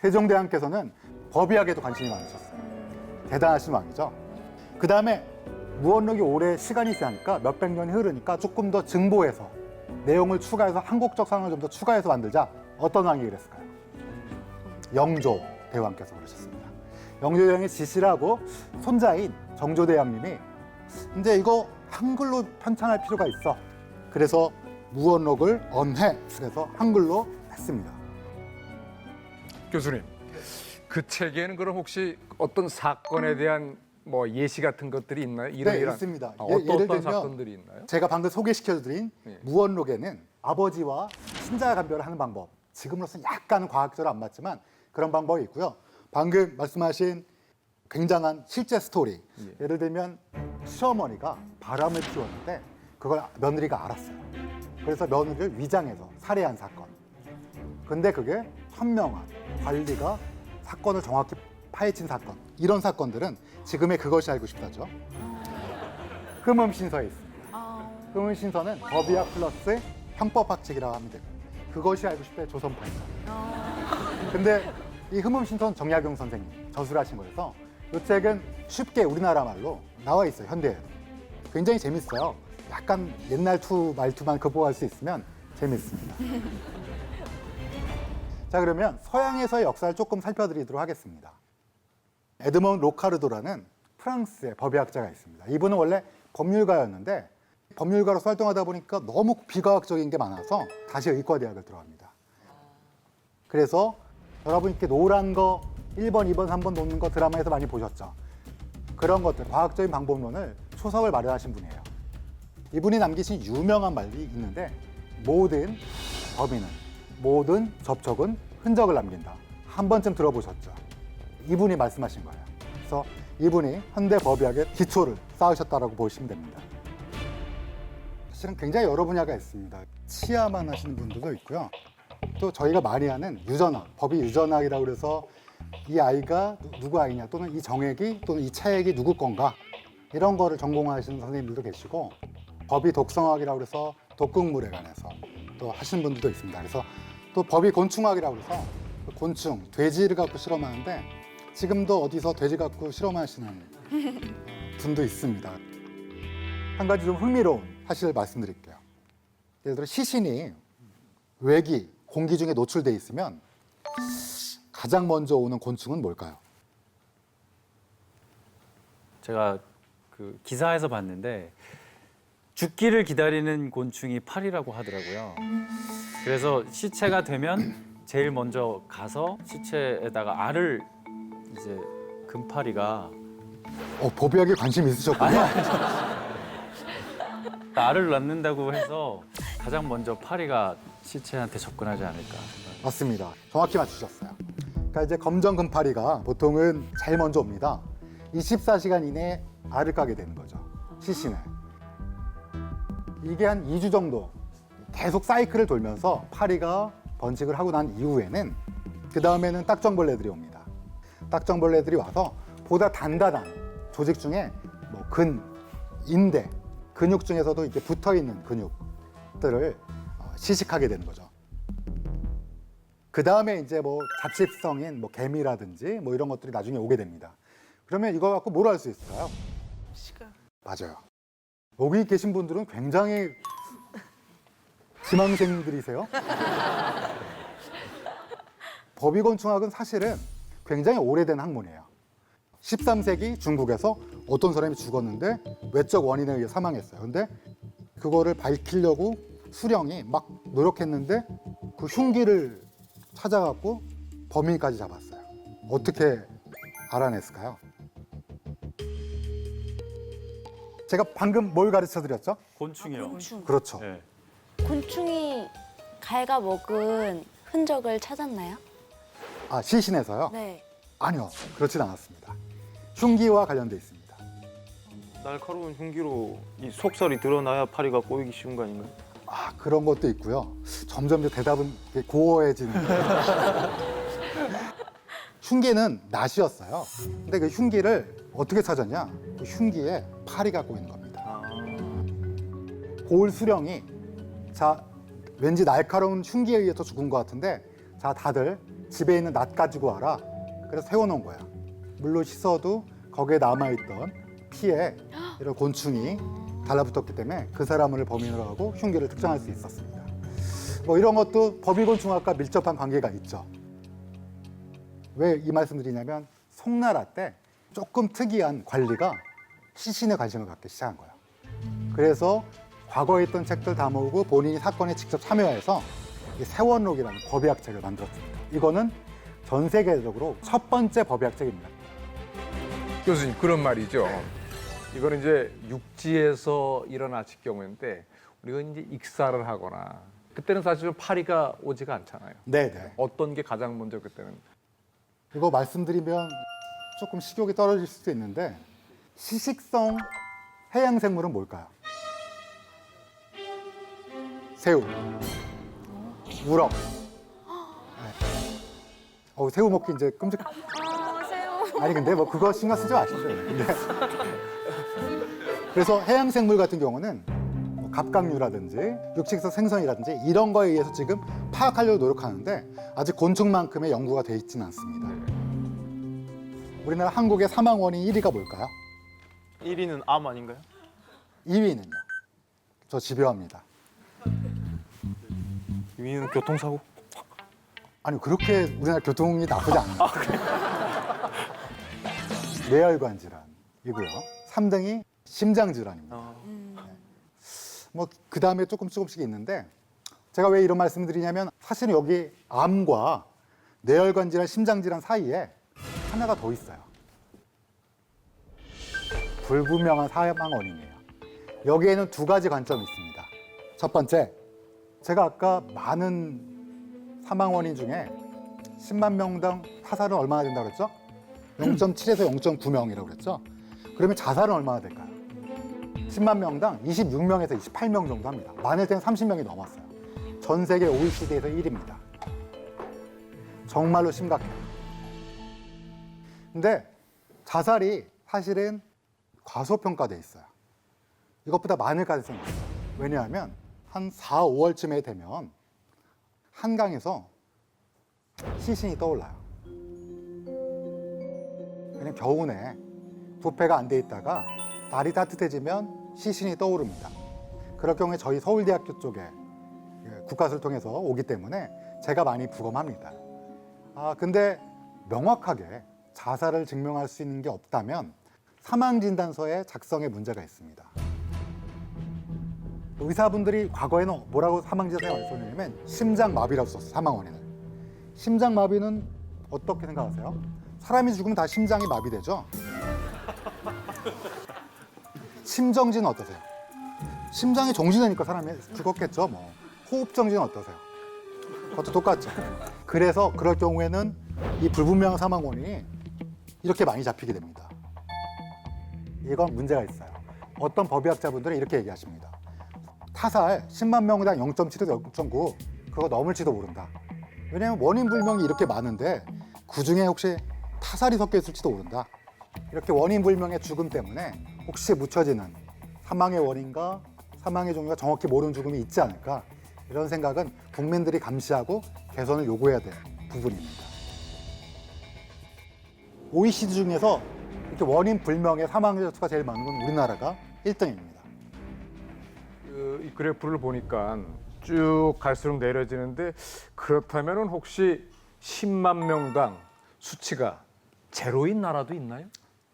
세종대왕께서는 법의학에도 관심이 많으셨어요. 대단하신 왕이죠. 그 다음에 무원록이 오래 시간이 지나니까 몇백 년이 흐르니까 조금 더 증보해서 내용을 추가해서 한국적 상을 좀 더 추가해서 만들자. 어떤 왕이 그랬을까요? 영조 대왕께서 그러셨습니다. 영조 대왕의 지시를 하고 손자인 정조대왕님이 이제 이거 한글로 편찬할 필요가 있어. 그래서 무원록을 언해. 그래서 한글로 했습니다. 교수님, 그 책에는 그럼 혹시 어떤 사건에 대한 뭐 예시 같은 것들이 있나요? 네, 있습니다. 어떤 사건들이 있나요? 제가 방금 소개시켜드린 네. 무원록에는 아버지와 친자 간별을 하는 방법, 지금으로서는 약간 과학적으로 안 맞지만 그런 방법이 있고요. 방금 말씀하신 굉장한 실제 스토리, 예를 들면 시어머니가 바람을 피웠는데 그걸 며느리가 알았어요. 그래서 며느리를 위장해서 살해한 사건. 근데 그게 현명한 관리가 사건을 정확히 파헤친 사건. 이런 사건들은 지금의 그것이 알고 싶다죠. 흠음신서에 있습니다. 흠음신서는 법의학 플러스 형법학책이라고 하면 됩니다. 그것이 알고 싶다의 조선판이다. 근데 이 흠음신서는 정약용 선생님 저술하신 거여서 이 책은 쉽게 우리나라 말로 나와 있어요. 현대에도. 굉장히 재밌어요. 약간 옛날 말투만 극복할 수 있으면 재밌습니다. 자, 그러면 서양에서의 역사를 조금 살펴드리도록 하겠습니다. 에드먼 로카르도라는 프랑스의 법의학자가 있습니다. 이분은 원래 법률가였는데 법률가로서 활동하다 보니까 너무 비과학적인 게 많아서 다시 의과대학을 들어갑니다. 그래서 여러분 이렇게 노란 거 1번, 2번, 3번 놓는 거 드라마에서 많이 보셨죠? 그런 것들, 과학적인 방법론을 초석을 마련하신 분이에요. 이분이 남기신 유명한 말이 있는데 모든 범인은, 모든 접촉은 흔적을 남긴다. 한 번쯤 들어보셨죠? 이분이 말씀하신 거예요. 그래서 이분이 현대 법의학의 기초를 쌓으셨다라고 보시면 됩니다. 사실은 굉장히 여러 분야가 있습니다. 치아만 하시는 분들도 있고요. 또 저희가 많이 하는 유전학, 법의 유전학이라고 그래서 이 아이가 누구 아이냐, 또는 이 정액이, 또는 이 차액이 누구 건가, 이런 거를 전공하시는 선생님들도 계시고, 법의 독성학이라고 해서 독극물에 관해서 또 하시는 분들도 있습니다. 그래서 또 법의 곤충학이라고 해서 곤충, 돼지를 갖고 실험하는데 지금도 어디서 돼지 갖고 실험하시는 분도 있습니다. 한 가지 좀 흥미로운 사실을 말씀드릴게요. 예를 들어 시신이 외기, 공기 중에 노출돼 있으면 가장 먼저 오는 곤충은 뭘까요? 제가 그 기사에서 봤는데 죽기를 기다리는 곤충이 파리라고 하더라고요. 그래서 시체가 되면 제일 먼저 가서 시체에다가 알을 이제 금파리가 법의학에 관심 있으셨군요. 알을 낳는다고 해서 가장 먼저 파리가 시체한테 접근하지 않을까. 맞습니다. 정확히 맞추셨어요. 그러니까 이제 검정 금파리가 보통은 제일 먼저 옵니다. 24시간 이내에 알을 까게 되는 거죠. 시신에. 이게 한 2주 정도 계속 사이클을 돌면서 파리가 번식을 하고 난 이후에는 그 다음에는 딱정벌레들이 옵니다. 딱정벌레들이 와서 보다 단단한 조직 중에 뭐 근, 인대, 근육 중에서도 이렇게 붙어 있는 근육들을 시식하게 되는 거죠. 그 다음에 이제 뭐 잡식성인 뭐 개미라든지 뭐 이런 것들이 나중에 오게 됩니다. 그러면 이거 갖고 뭘 할 수 있을까요? 시간. 맞아요. 여기 계신 분들은 굉장히 지망생들이세요. 법의곤충학은 사실은 굉장히 오래된 학문이에요. 13세기 중국에서 어떤 사람이 죽었는데 외적 원인에 의해 사망했어요. 근데 그거를 밝히려고 수령이 막 노력했는데 그 흉기를 찾아갖고 범인까지 잡았어요. 어떻게 알아냈을까요? 제가 방금 뭘 가르쳐 드렸죠? 곤충이요. 곤충. 그렇죠. 네. 곤충이 갉아먹은 흔적을 찾았나요? 아, 시신에서요? 네. 아니요, 그렇진 않았습니다. 흉기와 관련돼 있습니다. 날카로운 흉기로 이 속살이 드러나야 파리가 꼬이기 쉬운 거 아닌가요? 아, 그런 것도 있고요. 점점 더 대답은 이렇게 고어해지는 거예요. 흉기는 낫이었어요. 근데 그 흉기를 어떻게 찾았냐? 그 흉기에 파리가 꼬이는 겁니다. 고을 수령이 자, 왠지 날카로운 흉기에 의해서 죽은 것 같은데 자, 다들 집에 있는 낫 가지고 와라. 그래서 세워놓은 거야. 물로 씻어도 거기에 남아있던 피에 이런 곤충이 달라붙었기 때문에 그 사람을 범인으로 하고 흉기를 특정할 수 있었습니다. 뭐 이런 것도 법의곤충학과 밀접한 관계가 있죠. 왜 이 말씀드리냐면 송나라 때 조금 특이한 관리가 시신에 관심을 갖기 시작한 거예요. 그래서 과거에 있던 책들 다 모으고 본인이 사건에 직접 참여해서 이 세원록이라는 법의학 책을 만들었습니다. 이거는 전 세계적으로 첫 번째 법의학 책입니다. 교수님 그런 말이죠. 이거는 이제 육지에서 일어났을 경우인데 우리가 이제 익사를 하거나 그때는 사실은 파리가 오지가 않잖아요. 네네. 어떤 게 가장 먼저 그때는 이거 말씀드리면 조금 식욕이 떨어질 수도 있는데 시식성 해양생물은 뭘까요? 새우, 우럭. 네. 새우 먹기 이제 끔찍. 새우. 아니 근데 뭐 그거 신경 쓰지 마시죠. 근데 그래서 해양생물 같은 경우는 뭐 갑각류라든지 육식성 생선이라든지 이런 거에 의해서 지금 파악하려고 노력하는데 아직 곤충만큼의 연구가 돼 있지는 않습니다. 우리나라 한국의 사망 원인 1위가 뭘까요? 1위는 암 아닌가요? 2위는요. 저 집요합니다. 2위는 교통사고? 아니 그렇게 우리나라 교통이 나쁘지 않아요. 뇌혈관 질환이고요. 3등이 심장 질환입니다. 뭐 그 다음에 조금씩 있는데 제가 왜 이런 말씀을 드리냐면 사실은 여기 암과 뇌혈관 질환, 심장 질환 사이에 하나가 더 있어요. 불분명한 사망 원인이에요. 여기에는 두 가지 관점이 있습니다. 첫 번째, 제가 아까 많은 사망 원인 중에 10만 명당 타살은 얼마나 된다고 그랬죠? 0.7에서 0.9명이라고 그랬죠? 그러면 자살은 얼마나 될까요? 10만 명당 26명에서 28명 정도 합니다. 많을 때는 30명이 넘었어요. 전 세계 OECD에서 1위입니다. 정말로 심각해요. 근데 자살이 사실은 과소평가돼 있어요. 이것보다 많을 가능성이 있어요. 왜냐하면 한 4, 5월쯤에 되면 한강에서 시신이 떠올라요. 왜냐면 겨우내 부패가 안 돼 있다가 날이 따뜻해지면 시신이 떠오릅니다. 그럴 경우에 저희 서울대학교 쪽에 국가수를 통해서 오기 때문에 제가 많이 부검합니다. 근데 명확하게 자살을 증명할 수 있는 게 없다면 사망진단서의 작성에 문제가 있습니다. 의사분들이 과거에는 뭐라고 사망진단서에 썼냐면 심장마비라고 썼어요. 사망 원인을. 심장마비는 어떻게 생각하세요? 사람이 죽으면 다 심장이 마비되죠? 심정지는 어떠세요? 심장이 정지되니까 사람이 죽었겠죠. 뭐 호흡정지는 어떠세요? 그것도 똑같죠. 그래서 그럴 경우에는 이 불분명한 사망 원인이 이렇게 많이 잡히게 됩니다. 이건 문제가 있어요. 어떤 법의학자분들은 이렇게 얘기하십니다. 타살 10만 명당 0.7에서 0.9 그거 넘을지도 모른다. 왜냐하면 원인 불명이 이렇게 많은데 그중에 혹시 타살이 섞여 있을지도 모른다. 이렇게 원인 불명의 죽음 때문에 혹시 묻혀지는 사망의 원인과 사망의 종류가 정확히 모르는 죽음이 있지 않을까, 이런 생각은 국민들이 감시하고 개선을 요구해야 될 부분입니다. OECD 중에서 이렇게 원인 불명의 사망자 수가 제일 많은 건 우리나라가 1등입니다. 이 그래프를 보니까 쭉 갈수록 내려지는데, 그렇다면 혹시 10만 명당 수치가 제로인 나라도 있나요?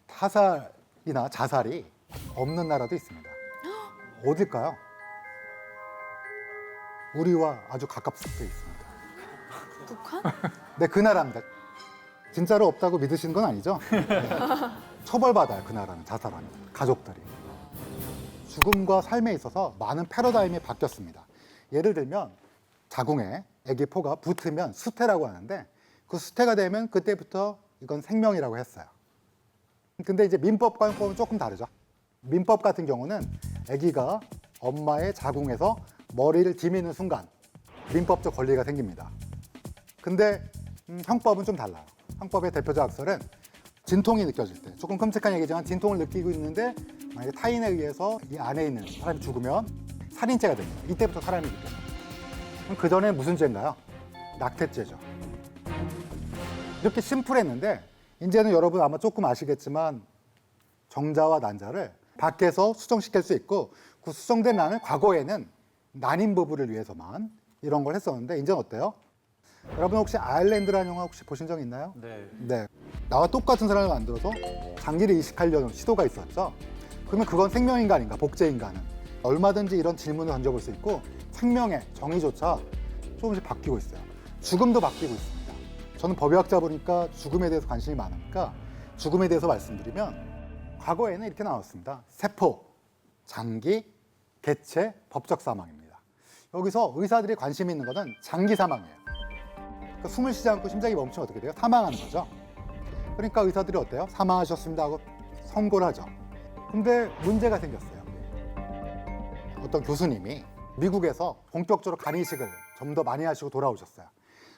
타살이나 자살이 없는 나라도 있습니다. 어딜까요? 우리와 아주 가깝게 있습니다. 북한? 네, 그 나라입니다. 진짜로 없다고 믿으시는 건 아니죠? 네. 처벌받아요, 그 나라는. 자살하면 가족들이. 죽음과 삶에 있어서 많은 패러다임이 바뀌었습니다. 예를 들면 자궁에 아기 포가 붙으면 수태라고 하는데, 그 수태가 되면 그때부터 이건 생명이라고 했어요. 근데 이제 민법과는 조금 다르죠. 민법 같은 경우는 아기가 엄마의 자궁에서 머리를 디미는 순간 민법적 권리가 생깁니다. 근데 형법은 좀 달라요. 형법의 대표적 악설은 진통이 느껴질 때, 조금 끔찍한 얘기지만 진통을 느끼고 있는데 만약에 타인에 의해서 이 안에 있는 사람이 죽으면 살인죄가 됩니다. 이때부터 사람이기 때문에. 그럼 그 전에 무슨 죄인가요? 낙태죄죠. 이렇게 심플했는데 이제는 여러분 아마 조금 아시겠지만 정자와 난자를 밖에서 수정시킬 수 있고, 그 수정된 난을 과거에는 난임 부부를 위해서만 이런 걸 했었는데 이제는 어때요? 여러분 혹시 아일랜드라는 영화 혹시 보신 적 있나요? 네. 네. 나와 똑같은 사람을 만들어서 장기를 이식하려는 시도가 있었죠. 그러면 그건 생명인간인가, 복제인간은? 얼마든지 이런 질문을 던져볼 수 있고 생명의 정의조차 조금씩 바뀌고 있어요. 죽음도 바뀌고 있습니다. 저는 법의학자 보니까 죽음에 대해서 관심이 많으니까 죽음에 대해서 말씀드리면 과거에는 이렇게 나왔습니다. 세포, 장기, 개체, 법적 사망입니다. 여기서 의사들이 관심 있는 것은 장기 사망이에요. 그러니까 숨을 쉬지 않고 심장이 멈추면 어떻게 돼요? 사망하는 거죠. 그러니까 의사들이 어때요? 사망하셨습니다 하고 선고를 하죠. 근데 문제가 생겼어요. 어떤 교수님이 미국에서 본격적으로 간이식을 좀 더 많이 하시고 돌아오셨어요.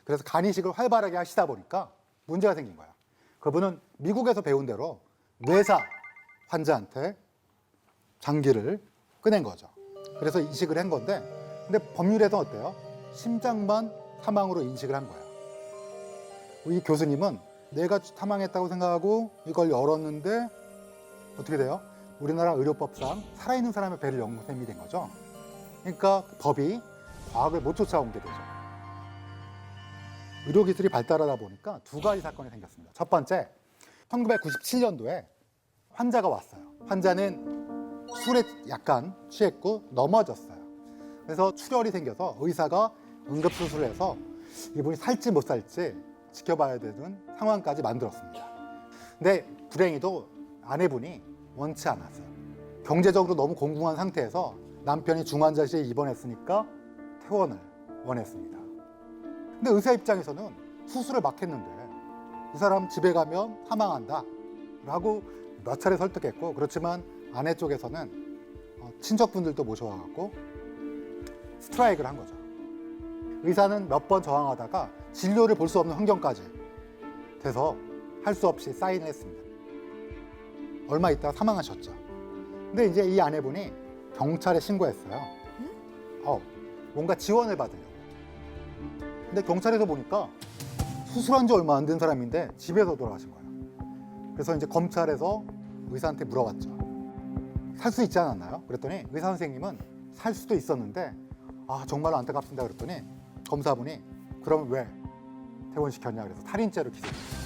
그래서 간이식을 활발하게 하시다 보니까 문제가 생긴 거예요. 그분은 미국에서 배운 대로 뇌사 환자한테 장기를 꺼낸 거죠. 그래서 이식을 한 건데, 근데 법률에서 어때요? 심장만 사망으로 인식을 한 거예요. 이 교수님은 내가 사망했다고 생각하고 이걸 열었는데 어떻게 돼요? 우리나라 의료법상 살아있는 사람의 배를 연 셈이 된 거죠. 그러니까 법이 과학을 못 쫓아온 게 되죠. 의료기술이 발달하다 보니까 두 가지 사건이 생겼습니다. 첫 번째, 1997년도에 환자가 왔어요. 환자는 술에 약간 취했고 넘어졌어요. 그래서 출혈이 생겨서 의사가 응급수술을 해서 이분이 살지 못 살지 지켜봐야 되는 상황까지 만들었습니다. 근데 불행히도 아내분이 원치 않았어요. 경제적으로 너무 공공한 상태에서 남편이 중환자실에 입원했으니까 퇴원을 원했습니다. 근데 의사 입장에서는 수술을 막 했는데 이 사람 집에 가면 사망한다 라고 몇 차례 설득했고, 그렇지만 아내 쪽에서는 친척분들도 모셔와갖고 스트라이크를 한 거죠. 의사는 몇 번 저항하다가 진료를 볼 수 없는 환경까지 돼서 할 수 없이 사인을 했습니다. 얼마 있다가 사망하셨죠. 근데 이제 이 아내분이 경찰에 신고했어요. 뭔가 지원을 받으려고. 근데 경찰에서 보니까 수술한 지 얼마 안 된 사람인데 집에서 돌아가신 거예요. 그래서 이제 검찰에서 의사한테 물어봤죠. 살 수 있지 않았나요? 그랬더니 의사 선생님은 살 수도 있었는데 정말로 안타깝습니다. 그랬더니 검사분이 그럼 왜 퇴원시켰냐 그래서 살인죄로 기소했어요.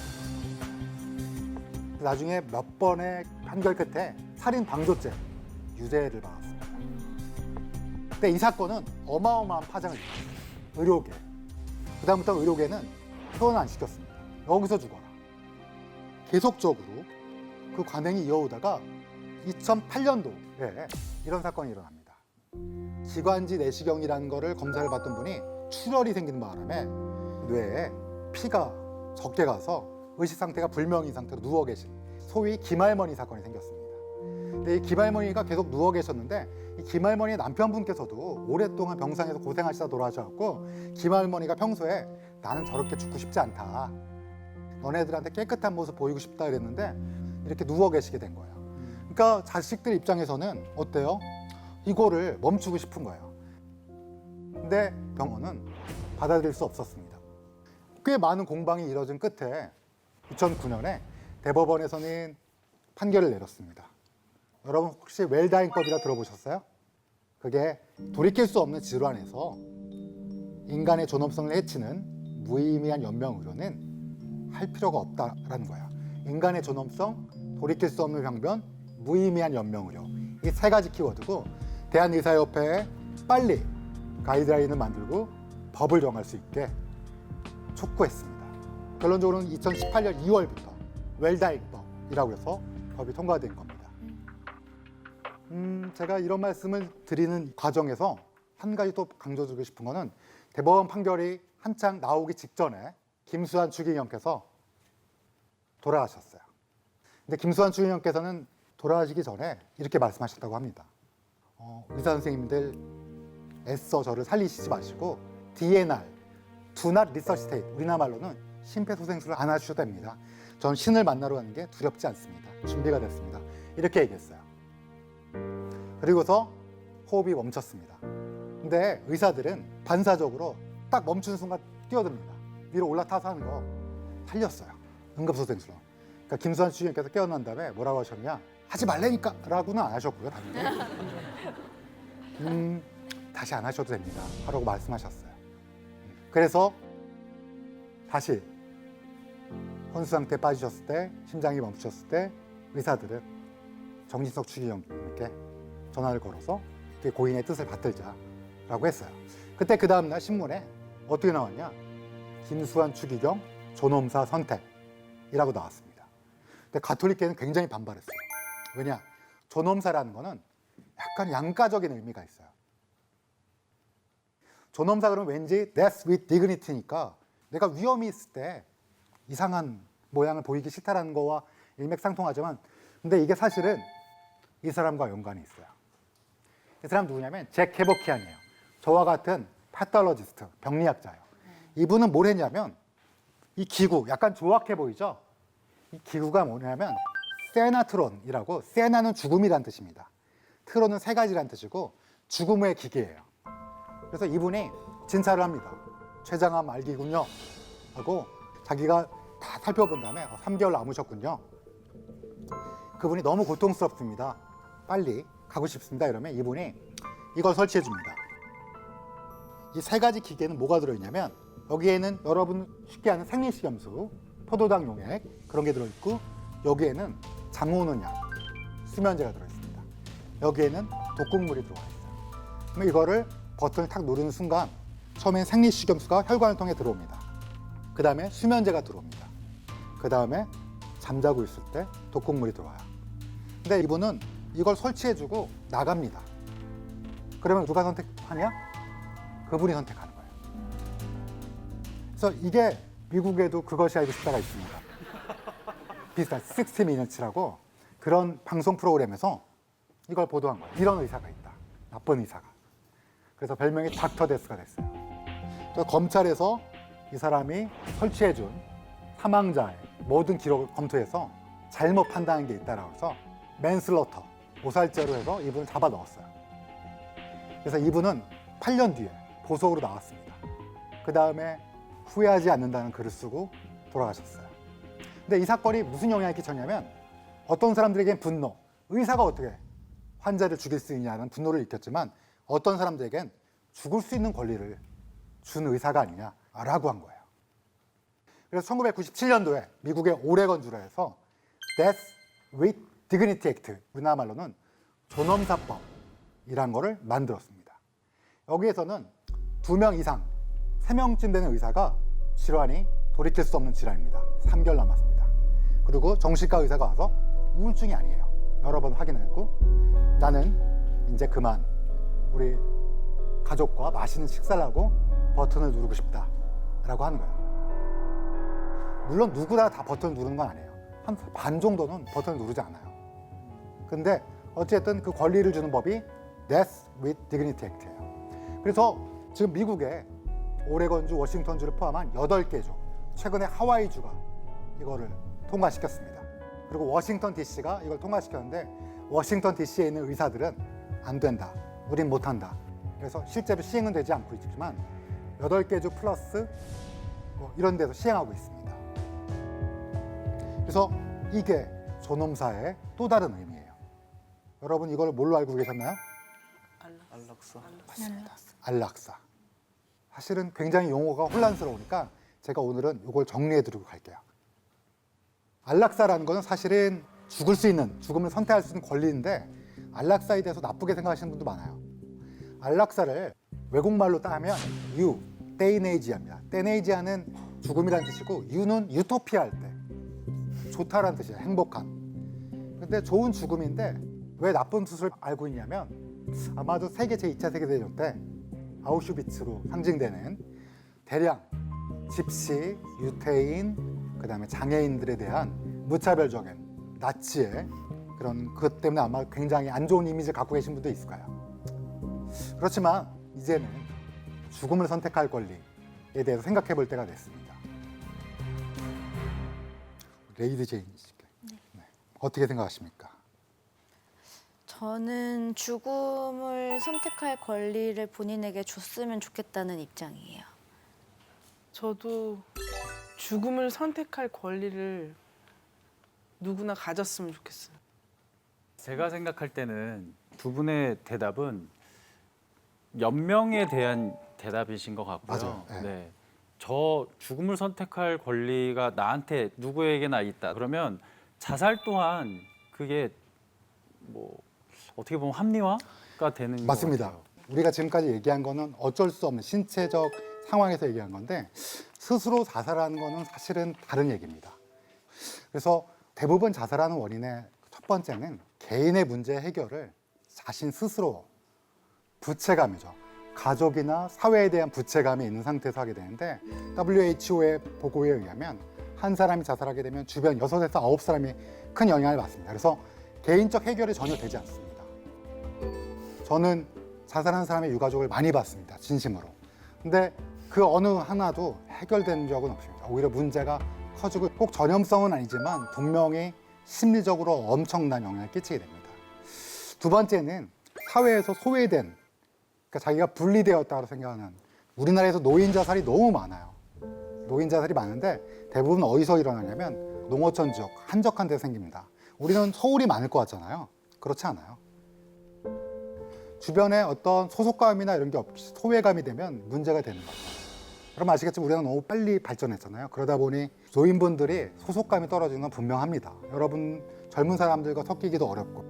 나중에 몇 번의 판결 끝에 살인 방조죄 유죄를 받았습니다. 근데 이 사건은 어마어마한 파장을 일으켰어요. 의료계. 그다음부터 의료계는 퇴원 안 시켰습니다. 여기서 죽어라. 계속적으로 그 관행이 이어오다가 2008년도에 이런 사건이 일어납니다. 기관지 내시경이라는 거를 검사를 받던 분이 출혈이 생기는 바람에 뇌에 피가 적게 가서 의식 상태가 불명인 상태로 누워 계신 소위 김할머니 사건이 생겼습니다. 근데 이 김할머니가 계속 누워 계셨는데 이 김할머니의 남편분께서도 오랫동안 병상에서 고생하시다 돌아가셨고, 김할머니가 평소에 나는 저렇게 죽고 싶지 않다. 너네들한테 깨끗한 모습 보이고 싶다 그랬는데 이렇게 누워 계시게 된 거예요. 그러니까 자식들 입장에서는 어때요? 이거를 멈추고 싶은 거예요. 근데 병원은 받아들일 수 없었습니다. 꽤 많은 공방이 이뤄진 끝에 2009년에 대법원에서는 판결을 내렸습니다. 여러분 혹시 웰다잉법이라 들어보셨어요? 그게 돌이킬 수 없는 질환에서 인간의 존엄성을 해치는 무의미한 연명으로는 할 필요가 없다라는 거예요. 인간의 존엄성, 돌이킬 수 없는 병변, 무의미한 연명의료. 이 세 가지 키워드고 대한의사협회에 빨리 가이드라인을 만들고 법을 정할 수 있게 촉구했습니다. 결론적으로는 2018년 2월부터 웰다잉법이라고 해서 법이 통과된 겁니다. 제가 이런 말씀을 드리는 과정에서 한 가지 또 강조드리고 싶은 거는 대법원 판결이 한창 나오기 직전에 김수환 추기경께서 돌아가셨어요. 근데 김수환 추기경께서는 돌아가시기 전에 이렇게 말씀하셨다고 합니다. 의사 선생님들 애써 저를 살리시지 마시고 DNR, Do Not Resuscitate, 우리나라 말로는 심폐소생술을 안 하셔도 됩니다. 전 신을 만나러 가는 게 두렵지 않습니다. 준비가 됐습니다. 이렇게 얘기했어요. 그리고서 호흡이 멈췄습니다. 근데 의사들은 반사적으로 딱 멈춘 순간 뛰어듭니다. 위로 올라타서 하는 거 살렸어요. 응급소생술로. 그러니까 김수환 주임께서 깨어난 다음에 뭐라고 하셨냐? 하지 말라니까! 라고는 안 하셨고요, 당연히. 다시 안 하셔도 됩니다. 하라고 말씀하셨어요. 그래서 다시 혼수 상태에 빠지셨을 때, 심장이 멈추셨을 때 의사들은 정진석 추기경님께 전화를 걸어서 고인의 뜻을 받들자라고 했어요. 그때 그 다음날 신문에 어떻게 나왔냐? 김수환 추기경 존엄사 선택이라고 나왔습니다. 근데 가톨릭계는 굉장히 반발했어요. 왜냐? 존엄사라는 거는 약간 양가적인 의미가 있어요. 존엄사 그러면 왠지 death with dignity니까 내가 위험이 있을 때 이상한 모양을 보이기 싫다라는 거와 일맥상통하지만, 근데 이게 사실은 이 사람과 연관이 있어요. 이 사람 누구냐면 잭 케버키안이에요. 저와 같은 패톨로지스트, 병리학자예요. 이분은 뭘 했냐면 이 기구, 약간 조악해 보이죠? 이 기구가 뭐냐면 세나트론이라고, 세나는 죽음이란 뜻입니다. 트론은 세 가지란 뜻이고 죽음의 기계예요. 그래서 이분이 진찰을 합니다. 췌장암 알기군요 하고 자기가 다 살펴본 다음에 3개월 남으셨군요. 그분이 너무 고통스럽습니다. 빨리 가고 싶습니다. 이러면 이분이 이걸 설치해 줍니다. 이 세 가지 기계는 뭐가 들어있냐면 여기에는 여러분 쉽게 아는 생리식염수, 포도당 용액 그런 게 들어있고, 여기에는 잠 오는 약, 수면제가 들어있습니다. 여기에는 독극물이 들어가 있어요. 그럼 이거를 버튼을 탁 누르는 순간 처음엔 생리식염수가 혈관을 통해 들어옵니다. 그 다음에 수면제가 들어옵니다. 그 다음에 잠자고 있을 때 독극물이 들어와요. 근데 이분은 이걸 설치해주고 나갑니다. 그러면 누가 선택하냐? 그분이 선택하는 거예요. 그래서 이게 미국에도 그것이 알고 싶다가 있습니다. 비슷한 60 Minutes라고 그런 방송 프로그램에서 이걸 보도한 거예요. 이런 의사가 있다. 나쁜 의사가. 그래서 별명이 닥터 데스가 됐어요. 또 검찰에서 이 사람이 설치해준 사망자의 모든 기록을 검토해서 잘못 판단한 게 있다라고 해서 맨슬러터, 모살죄로 해서 이분을 잡아 넣었어요. 그래서 이분은 8년 뒤에 보석으로 나왔습니다. 그 다음에 후회하지 않는다는 글을 쓰고 돌아가셨어요. 근데 이 사건이 무슨 영향을 끼쳤냐면 어떤 사람들에겐 분노, 의사가 어떻게 환자를 죽일 수 있냐는 분노를 일으켰지만 어떤 사람들에겐 죽을 수 있는 권리를 준 의사가 아니냐라고 한 거예요. 그래서 1997년도에 미국의 오레건주에서 Death with Dignity Act, 우리나라 말로는 존엄사법이란 거를 만들었습니다. 여기에서는 2명 이상, 3명쯤 되는 의사가 질환이 돌이킬 수 없는 질환입니다. 3개월 남았습니다. 그리고 정신과 의사가 와서 우울증이 아니에요. 여러 번 확인했고 나는 이제 그만 우리 가족과 맛있는 식사를 하고 버튼을 누르고 싶다라고 하는 거예요. 물론 누구나 다 버튼을 누르는 건 아니에요. 한 반 정도는 버튼을 누르지 않아요. 근데 어쨌든 그 권리를 주는 법이 Death with Dignity Act예요. 그래서 지금 미국에 오레건주, 워싱턴주를 포함한 8개 주, 최근에 하와이주가 이거를 통과시켰습니다. 그리고 워싱턴 DC가 이걸 통과시켰는데 워싱턴 DC에 있는 의사들은 안 된다, 우린 못한다. 그래서 실제로 시행은 되지 않고 있지만 8개 주 플러스 뭐 이런 데서 시행하고 있습니다. 그래서 이게 존엄사의 또 다른 의미예요. 여러분 이걸 뭘로 알고 계셨나요? 안락사. 안락사. 사실은 굉장히 용어가 혼란스러우니까 제가 오늘은 이걸 정리해드리고 갈게요. 안락사라는 것은 사실은 죽을 수 있는, 죽음을 선택할 수 있는 권리인데 안락사에 대해서 나쁘게 생각하시는 분도 많아요. 안락사를 외국말로 따면 유, 데이네이지아입니다. 데네이지아는 죽음이라는 뜻이고 유는 유토피아 할 때 좋다라는 뜻이에요. 행복한. 근데 좋은 죽음인데 왜 나쁜 뜻을 알고 있냐면 아마도 세계 제2차 세계대전 때 아우슈비츠로 상징되는 대량 집시, 유태인, 그다음에 장애인들에 대한 무차별적인 나치의 그런 것 때문에 아마 굉장히 안 좋은 이미지를 갖고 계신 분도 있을 거예요. 그렇지만 이제는 죽음을 선택할 권리에 대해서 생각해 볼 때가 됐습니다. 레이드 제인 씨께 네. 어떻게 생각하십니까? 저는 죽음을 선택할 권리를 본인에게 줬으면 좋겠다는 입장이에요. 저도 죽음을 선택할 권리를 누구나 가졌으면 좋겠어요. 제가 생각할 때는 두 분의 대답은 연명에 대한 대답이신 것 같고요. 맞아요. 네. 네. 저 죽음을 선택할 권리가 나한테 누구에게나 있다. 그러면 자살 또한 그게 뭐 어떻게 보면 합리화가 되는 맞습니다. 것 같아요. 우리가 지금까지 얘기한 거는 어쩔 수 없는 신체적 상황에서 얘기한 건데 스스로 자살하는 거는 사실은 다른 얘기입니다. 그래서 대부분 자살하는 원인의 첫 번째는 개인의 문제 해결을 자신 스스로 부채감이죠. 가족이나 사회에 대한 부채감이 있는 상태에서 하게 되는데 WHO의 보고에 의하면 한 사람이 자살하게 되면 주변 6에서 9사람이 큰 영향을 받습니다. 그래서 개인적 해결이 전혀 되지 않습니다. 저는 자살한 사람의 유가족을 많이 봤습니다. 진심으로. 근데 그 어느 하나도 해결된 적은 없습니다. 오히려 문제가 커지고 꼭 전염성은 아니지만 분명히 심리적으로 엄청난 영향을 끼치게 됩니다. 두 번째는 사회에서 소외된, 그러니까 자기가 분리되었다고 생각하는, 우리나라에서 노인 자살이 너무 많아요. 노인 자살이 많은데 대부분 어디서 일어나냐면 농어촌 지역, 한적한 데서 생깁니다. 우리는 서울이 많을 것 같잖아요. 그렇지 않아요. 주변에 어떤 소속감이나 이런 게 없이 소외감이 되면 문제가 되는 거죠. 그럼 아시겠지만 우리가 너무 빨리 발전했잖아요. 그러다 보니 노인분들이 소속감이 떨어지는 건 분명합니다. 여러분 젊은 사람들과 섞이기도 어렵고,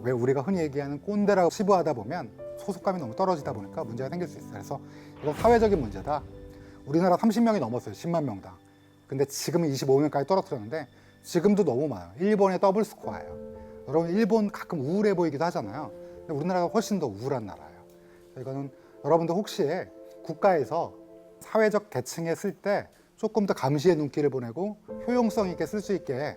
왜 우리가 흔히 얘기하는 꼰대라고 치부하다 보면 소속감이 너무 떨어지다 보니까 문제가 생길 수 있어요. 그래서 이건 사회적인 문제다. 우리나라 30명이 넘었어요. 10만 명당. 근데 지금은 25명까지 떨어뜨렸는데 지금도 너무 많아요. 일본의 더블 스코어예요. 여러분 일본 가끔 우울해 보이기도 하잖아요. 근데 우리나라가 훨씬 더 우울한 나라예요. 이거는 여러분들 혹시 국가에서 사회적 계층에 쓸 때 조금 더 감시의 눈길을 보내고 효용성 있게 쓸 수 있게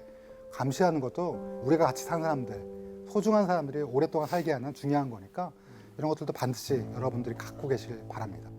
감시하는 것도 우리가 같이 사는 사람들, 소중한 사람들이 오랫동안 살게 하는 중요한 거니까 이런 것들도 반드시 여러분들이 갖고 계시길 바랍니다.